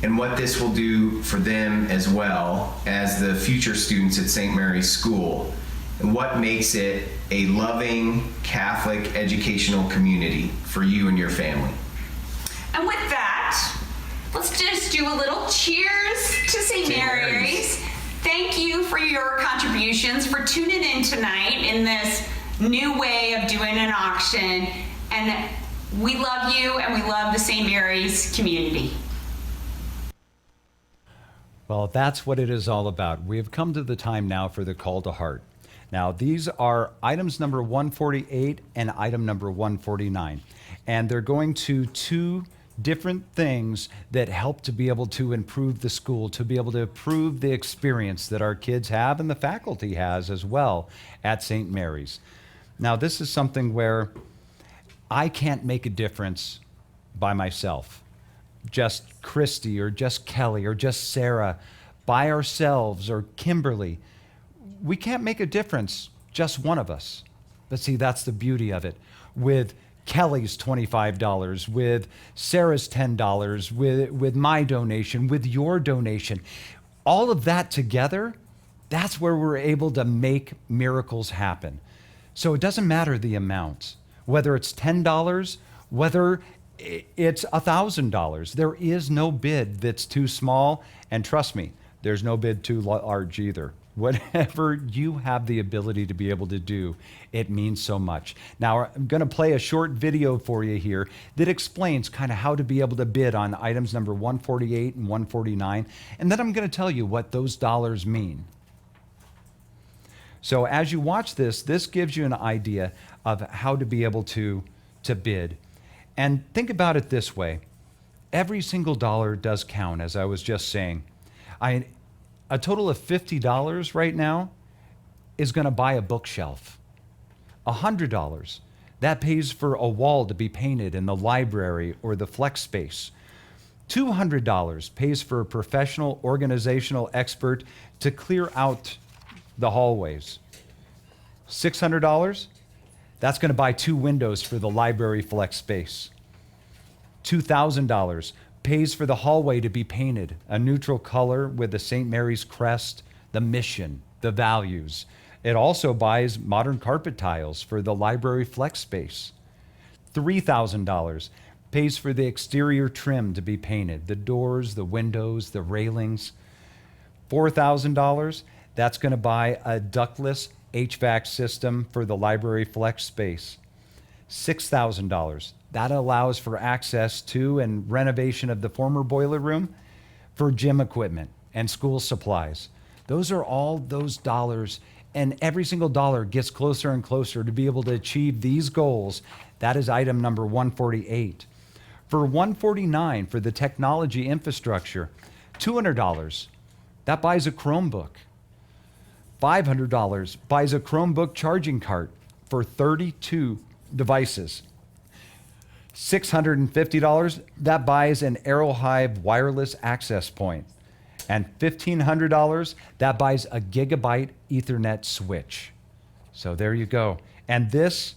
and what this will do for them as well as the future students at St. Mary's School, and what makes it a loving Catholic educational community for you and your family. And with that, let's just do a little cheers to St. Mary's. Thank you for your contributions, for tuning in tonight in this new way of doing an auction. And we love you, and we love the St. Mary's community. Well, that's what it is all about. We have come to the time now for the call to heart. Now, these are items number 148 and item number 149. And they're going to two different things that help to be able to improve the school, to be able to improve the experience that our kids have and the faculty has as well at St. Mary's. Now, this is something where I can't make a difference by myself. Just Christy or just Kelly or just Sarah by ourselves or Kimberly. We can't make a difference, just one of us. But see, that's the beauty of it. With Kelly's $25, with Sarah's $10, with my donation, with your donation, all of that together, that's where we're able to make miracles happen. So it doesn't matter the amount, whether it's $10, whether it's $1,000. There is no bid that's too small, and trust me, there's no bid too large either. Whatever you have the ability to be able to do, it means so much. Now, I'm going to play a short video for you here that explains kind of how to be able to bid on items number 148 and 149, and then I'm going to tell you what those dollars mean. So as you watch this, this gives you an idea of how to be able to bid. And think about it this way. Every single dollar does count, as I was just saying. A total of $50 right now is going to buy a bookshelf. $100, that pays for a wall to be painted in the library or the flex space. $200 pays for a professional organizational expert to clear out the hallways. $600, that's going to buy 2 windows for the library flex space. $2,000 pays for the hallway to be painted a neutral color with the St. Mary's crest, the mission, the values. It also buys modern carpet tiles for the library flex space. $3,000 pays for the exterior trim to be painted, the doors, the windows, the railings. $4,000, that's going to buy a ductless HVAC system for the library flex space. $6,000, that allows for access to and renovation of the former boiler room for gym equipment and school supplies. Those are all those dollars, and every single dollar gets closer and closer to be able to achieve these goals. That is item number 148. For 149, for the technology infrastructure, $200, that buys a Chromebook. $500 buys a Chromebook charging cart for 32 devices. $650, that buys an Aerohive wireless access point. And $1,500, that buys a gigabyte Ethernet switch. So there you go. And this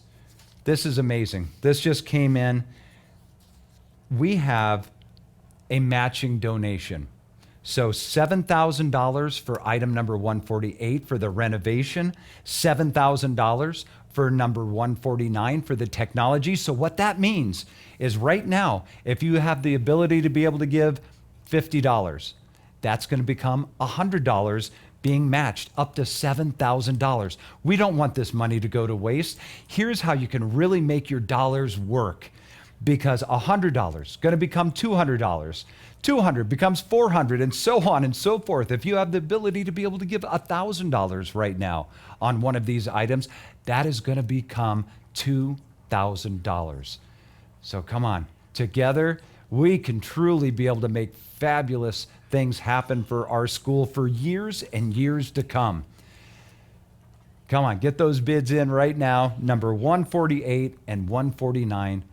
is amazing. This just came in. We have a matching donation. So $7,000 for item number 148 for the renovation, $7,000 for number 149 for the technology. So what that means is right now, if you have the ability to be able to give $50, that's going to become $100 being matched up to $7,000. We don't want this money to go to waste. Here's how you can really make your dollars work, because $100 is going to become $200. 200 becomes 400, and so on and so forth. If you have the ability to be able to give $1,000 right now on one of these items, that is going to become $2,000. So come on, together we can truly be able to make fabulous things happen for our school for years and years to come. Come on, get those bids in right now. Number 148 and 149.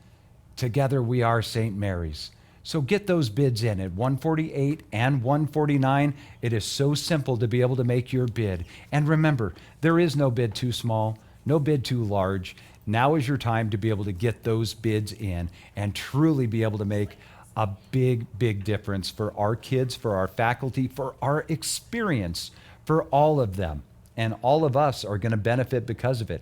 Together we are St. Mary's. So get those bids in at 148 and 149. It is so simple to be able to make your bid. And remember, there is no bid too small, no bid too large. Now is your time to be able to get those bids in and truly be able to make a big, big difference for our kids, for our faculty, for our experience, for all of them. And all of us are going to benefit because of it.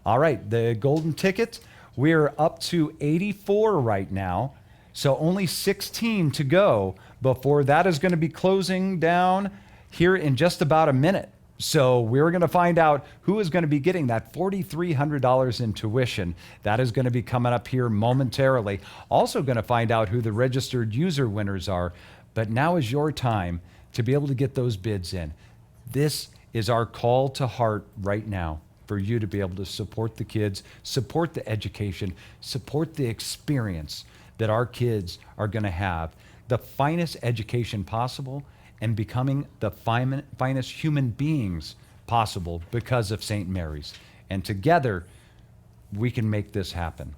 All right, the golden ticket, we're up to 84 right now. So only 16 to go before that is going to be closing down here in just about a minute. So we're going to find out who is going to be getting that $4,300 in tuition. That is going to be coming up here momentarily. Also going to find out who the registered user winners are. But now is your time to be able to get those bids in. This is our call to heart right now for you to be able to support the kids, support the education, support the experience that our kids are going to have, the finest education possible and becoming the finest human beings possible because of St. Mary's. And together, we can make this happen.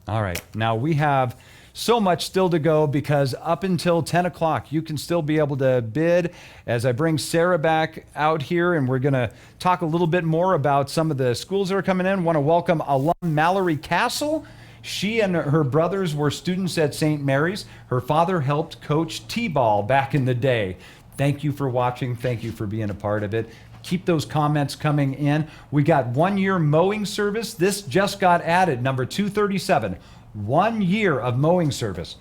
All right, now we have so much still to go because up until 10 o'clock, you can still be able to bid. As I bring Sarah back out here, and we're going to talk a little bit more about some of the schools that are coming in. Want to welcome alum Mallory Castle. She and her brothers were students at St. Mary's. Her father helped coach T-ball back in the day. Thank you for watching. Thank you for being a part of it. Keep those comments coming in. We got 1 year mowing service. This just got added, number 237. 1 year of mowing service.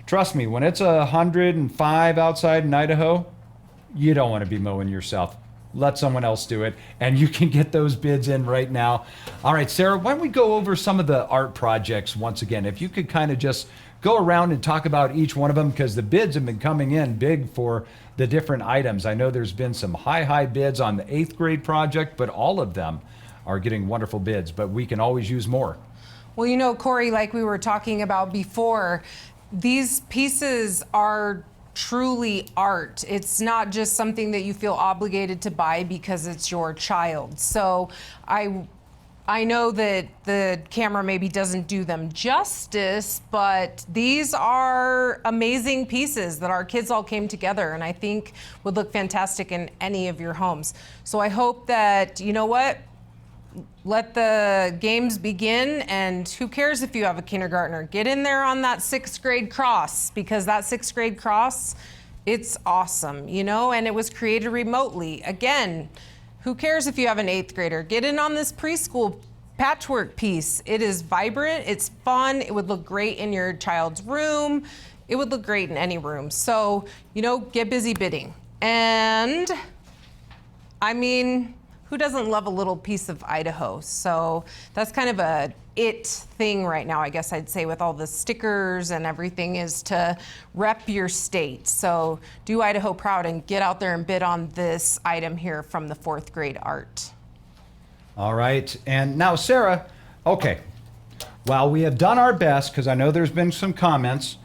Trust me, when it's 105 outside in Idaho, you don't want to be mowing yourself. Let someone else do it, and you can get those bids in right now. All right, Sarah, why don't we go over some of the art projects once again? If you could kind of just go around and talk about each one of them, because the bids have been coming in big for the different items. I know there's been some high bids on the 8th grade project, but all of them are getting wonderful bids, but we can always use more. Well, you know, Corey, like we were talking about before, these pieces are truly art. It's not just something that you feel obligated to buy because it's your child. So I know that the camera maybe doesn't do them justice, but these are amazing pieces that our kids all came together and I think would look fantastic in any of your homes. So I hope that, you know what, let the games begin, and who cares if you have a kindergartner? Get in there on that 6th grade cross, because that 6th grade cross, it's awesome, you know, and it was created remotely. Again, who cares if you have an 8th grader? Get in on this preschool patchwork piece. It is vibrant, it's fun, it would look great in your child's room, it would look great in any room. So, you know, get busy bidding. And, I mean, who doesn't love a little piece of Idaho? So that's kind of a it thing right now, I guess I'd say, with all the stickers and everything, is to rep your state. So do Idaho proud and get out there and bid on this item here from the 4th grade art. All right, and now Sarah, okay, while we have done our best, because I know there's been some comments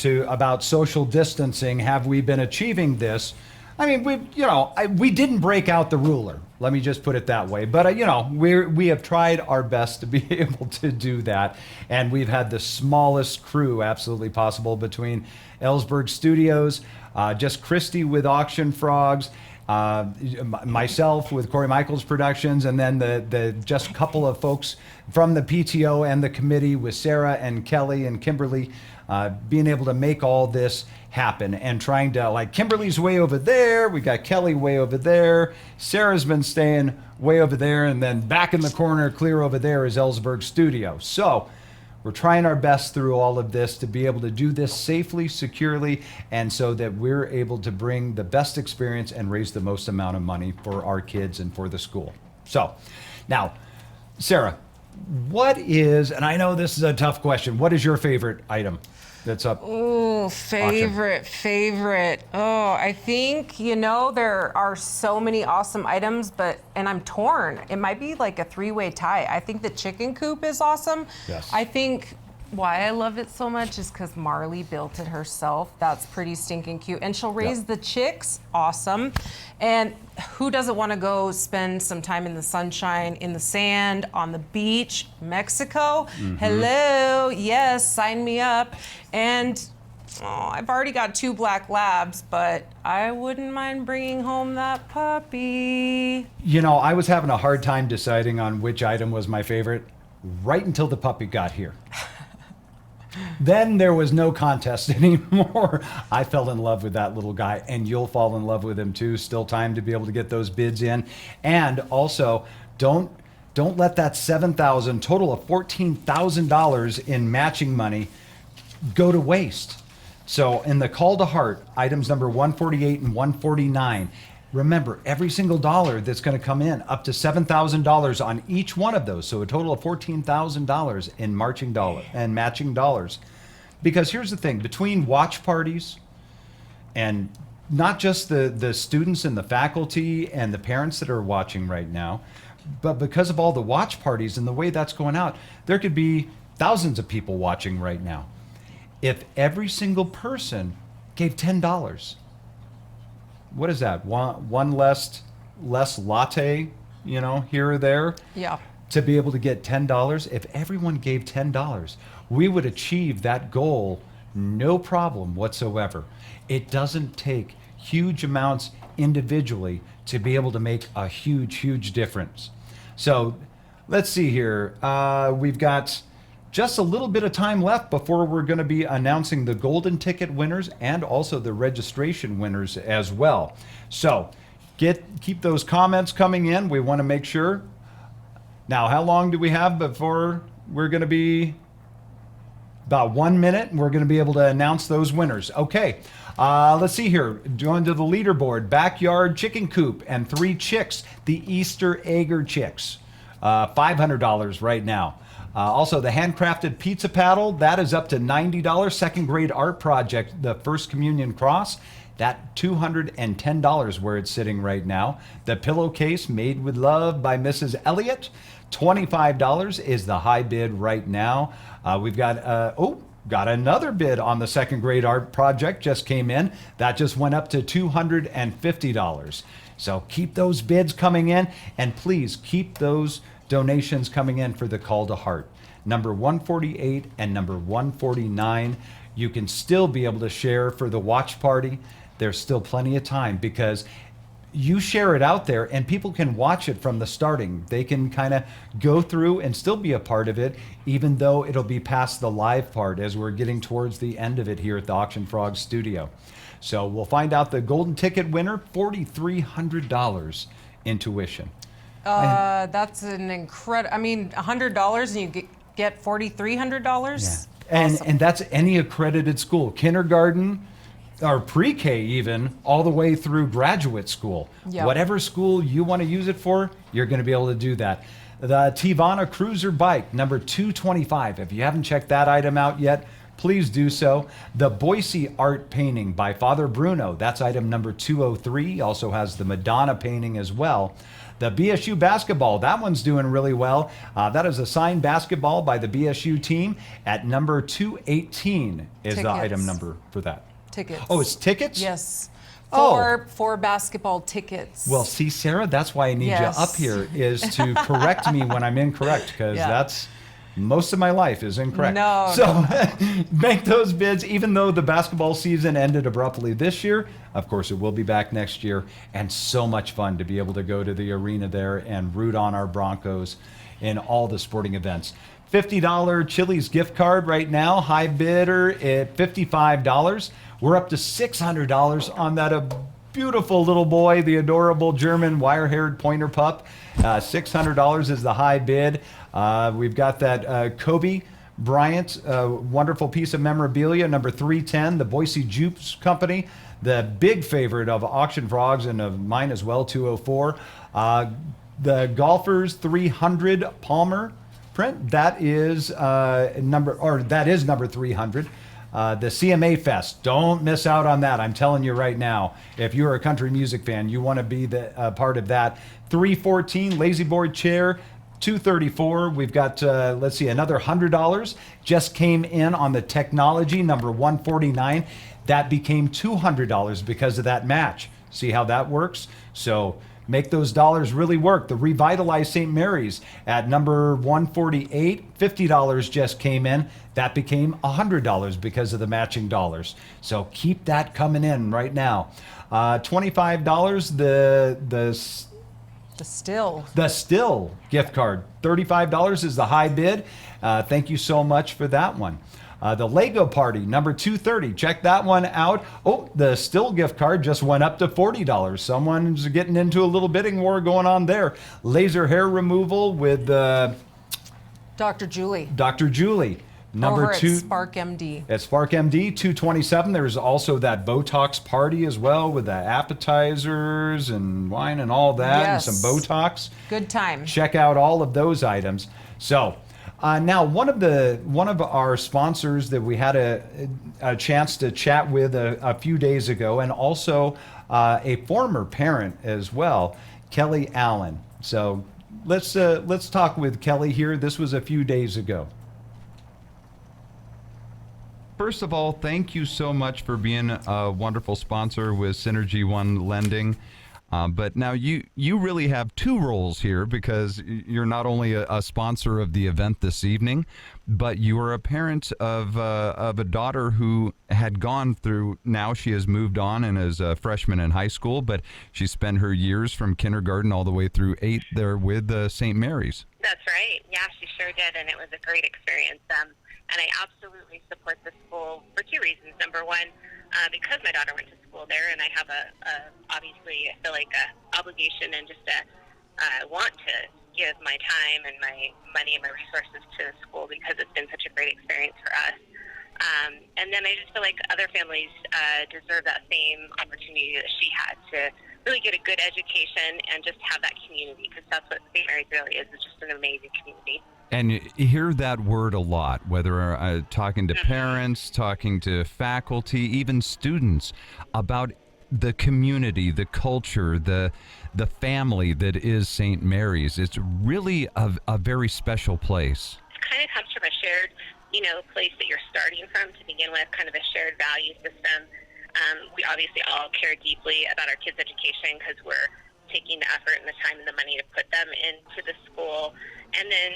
about social distancing, have we been achieving this? I mean, we didn't break out the ruler. Let me just put it that way. But, we have tried our best to be able to do that. And we've had the smallest crew absolutely possible between Ellsberg Studios, just Christy with Auction Frogs, myself with Corey Michaels Productions, and then the just couple of folks from the PTO and the committee with Sarah and Kelly and Kimberly, being able to make all this happen and trying to, like, Kimberly's way over there, we got Kelly way over there, Sarah's been staying way over there, and then back in the corner clear over there is Ellsberg Studio. So we're trying our best through all of this to be able to do this safely, securely, and so that we're able to bring the best experience and raise the most amount of money for our kids and for the school. So now, Sarah, what is, and I know this is a tough question, what is your favorite item that's up? Oh, favorite. Oh, I think, there are so many awesome items, and I'm torn. It might be like a 3-way tie. I think the chicken coop is awesome. Yes. I think why I love it so much is because Marley built it herself. That's pretty stinking cute. And she'll raise the chicks. Awesome. And who doesn't want to go spend some time in the sunshine, in the sand, on the beach, Mexico? Hello. Yes, sign me up. And I've already got 2 black labs, but I wouldn't mind bringing home that puppy. You know, I was having a hard time deciding on which item was my favorite right until the puppy got here. Then there was no contest anymore. I fell in love with that little guy, and you'll fall in love with him too. Still time to be able to get those bids in. And also, don't let that $7,000 total of $14,000 in matching money go to waste. So in the call to heart, items number 148 and 149, remember, every single dollar that's going to come in, up to $7,000 on each one of those. So a total of $14,000 in matching dollars. Because here's the thing, between watch parties and not just the students and the faculty and the parents that are watching right now, but because of all the watch parties and the way that's going out, there could be thousands of people watching right now. If every single person gave $10, what is that? One less latte, you know, here or there? Yeah. To be able to get $10, if everyone gave $10, we would achieve that goal no problem whatsoever. It doesn't take huge amounts individually to be able to make a huge difference. So let's see here. We've got just a little bit of time left before we're going to be announcing the golden ticket winners and also the registration winners as well. So keep those comments coming in. We want to make sure. Now, how long do we have before we're going to be? About 1 minute, and we're going to be able to announce those winners. Okay, let's see here. Join to the leaderboard. Backyard chicken coop and 3 chicks, the Easter Egger chicks. $500 right now. Also, the handcrafted pizza paddle, that is up to $90. Second grade art project, the First Communion Cross, that $210 where it's sitting right now. The pillowcase made with love by Mrs. Elliott, $25 is the high bid right now. We've got, got another bid on the second grade art project just came in. That just went up to $250. So keep those bids coming in, and please keep those donations coming in for the call to heart. Number 148 and number 149. You can still be able to share for the watch party. There's still plenty of time because you share it out there and people can watch it from the starting. They can kind of go through and still be a part of it, even though it'll be past the live part as we're getting towards the end of it here at the Auction Frog studio. So we'll find out the golden ticket winner, $4,300 in tuition. That's an incredible, I mean, $100 and you get $4,300? Yeah. And that's any accredited school, kindergarten or pre-K even, all the way through graduate school. Yep. Whatever school you want to use it for, you're going to be able to do that. The Tivana Cruiser bike, number 225. If you haven't checked that item out yet, please do so. The Boise art painting by Father Bruno, that's item number 203. Also has the Madonna painting as well. The BSU basketball, that one's doing really well. That is a signed basketball by the BSU team at number 218 is the item number for that. Tickets. Oh, it's tickets? Yes. Oh. Four basketball tickets. Well, see, Sarah, that's why I need Yes. you up here, is to correct me when I'm incorrect, because that's most of my life is incorrect. No. So make those bids, even though the basketball season ended abruptly this year. Of course, it will be back next year, and so much fun to be able to go to the arena there and root on our Broncos in all the sporting events. $50 Chili's gift card right now, high bidder at $55. We're up to $600 on that beautiful little boy, the adorable German wire-haired pointer pup. $600 is the high bid. We've got that Kobe Bryant, wonderful piece of memorabilia, number 310, the Boise Jukes Company, the big favorite of Auction Frogs and of mine as well, 204. The Golfers 300 Palmer print, that is number 300. The CMA Fest, don't miss out on that. I'm telling you right now, if you're a country music fan, you want to be the part of that. 314 Lazy Boy chair, 234. We've got, let's see, another $100 just came in on the technology, number 149. That became $200 because of that match. See how that works? So make those dollars really work. The Revitalize St. Mary's at number 148, $50 just came in. That became $100 because of the matching dollars. So keep that coming in right now. $25, the Still gift card. $35 is the high bid. Thank you so much for that one. The Lego Party, number 230. Check that one out. Oh, the Still gift card just went up to $40. Someone's getting into a little bidding war going on there. Laser hair removal with Dr. Julie. Dr. Julie. Number Over two. at Spark MD. At Spark MD, 227. There's also that Botox party as well with the appetizers and wine and all that, Yes. and some Botox. Good time. Check out all of those items. So now one of our sponsors that we had a chance to chat with a few days ago, and also a former parent as well, Kelly Allen. So let's talk with Kelly here. This was a few days ago. First of all, thank you so much for being a wonderful sponsor with Synergy One Lending. But now you really have two roles here, because you're not only a sponsor of the event this evening, but you are a parent of a daughter who had gone through, now she has moved on and is a freshman in high school, but she spent her years from kindergarten all the way through 8 there with St. Mary's. That's right. Yeah, she sure did, and it was a great experience. And I absolutely support the school for two reasons. Number one, because my daughter went to school there, and I have obviously, I feel like a obligation and just want to give my time and my money and my resources to the school, because it's been such a great experience for us. And then I just feel like other families deserve that same opportunity that she had to really get a good education and just have that community, because that's what St. Mary's really is. It's just an amazing community. And you hear that word a lot, whether talking to parents, talking to faculty, even students, about the community, the culture, the family that is St. Mary's. It's really a very special place. It kind of comes from a shared, place that you're starting from to begin with, kind of a shared value system. We obviously all care deeply about our kids' education, because we're taking the effort and the time and the money to put them into the school. And then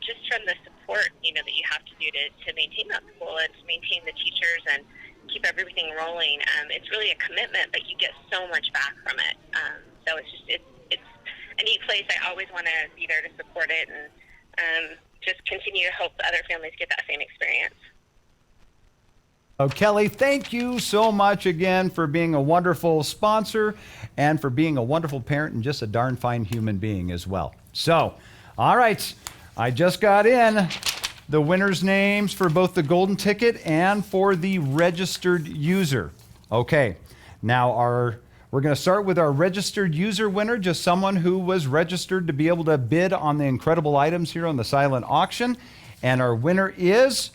just from the support, that you have to do to maintain that school and to maintain the teachers and keep everything rolling, it's really a commitment, but you get so much back from it. So it's a neat place. I always want to be there to support it, and just continue to hope that other families get that same experience. Oh, Kelly, thank you so much again for being a wonderful sponsor and for being a wonderful parent and just a darn fine human being as well. So, all right, I just got in the winners' names for both the golden ticket and for the registered user. Okay, now we're going to start with our registered user winner, just someone who was registered to be able to bid on the incredible items here on the silent auction. And our winner is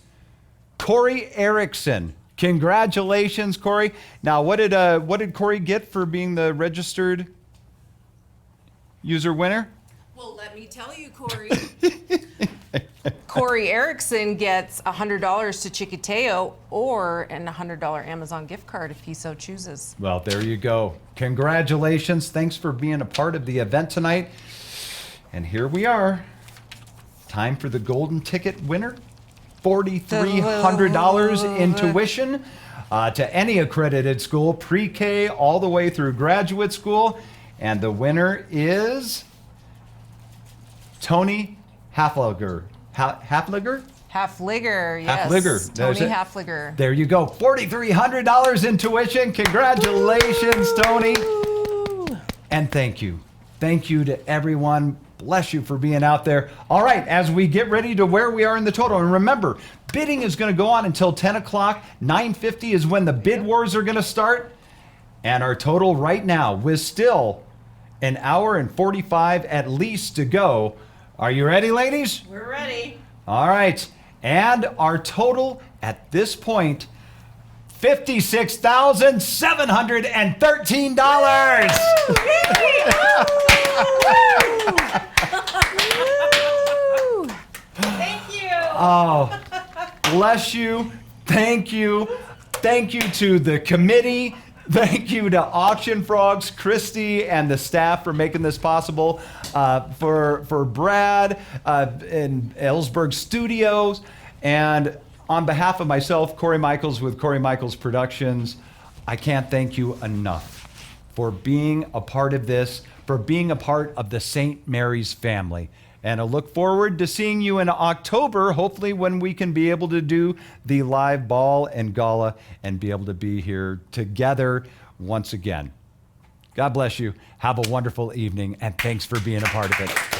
Corey Erickson. Congratulations, Corey. Now, what did Corey get for being the registered user winner? Well, let me tell you, Corey. Corey Erickson gets $100 to Chickateo or a $100 Amazon gift card if he so chooses. Well, there you go. Congratulations. Thanks for being a part of the event tonight. And here we are. Time for the golden ticket winner. $4,300 in tuition to any accredited school, pre-K all the way through graduate school. And the winner is Tony Hafliger. Hafliger? Hafliger, yes. Hafliger. Tony Hafliger. There you go. $4,300 in tuition. Congratulations, Tony. And thank you. Thank you to everyone. Bless you for being out there. All right, as we get ready to where we are in the total, and remember, bidding is going to go on until 10 o'clock. 9:50 is when the bid wars are going to start. And our total right now, with still an hour and 45 at least to go. Are you ready, ladies? We're ready. All right. And our total at this point, $56,713. Oh, bless you. Thank you. Thank you to the committee. Thank you to Auction Frogs, Christy, and the staff for making this possible. For Brad in Ellsberg Studios. And on behalf of myself, Corey Michaels with Corey Michaels Productions, I can't thank you enough for being a part of this, for being a part of the St. Mary's family. And I look forward to seeing you in October, hopefully when we can be able to do the live ball and gala and be able to be here together once again. God bless you. Have a wonderful evening, and thanks for being a part of it.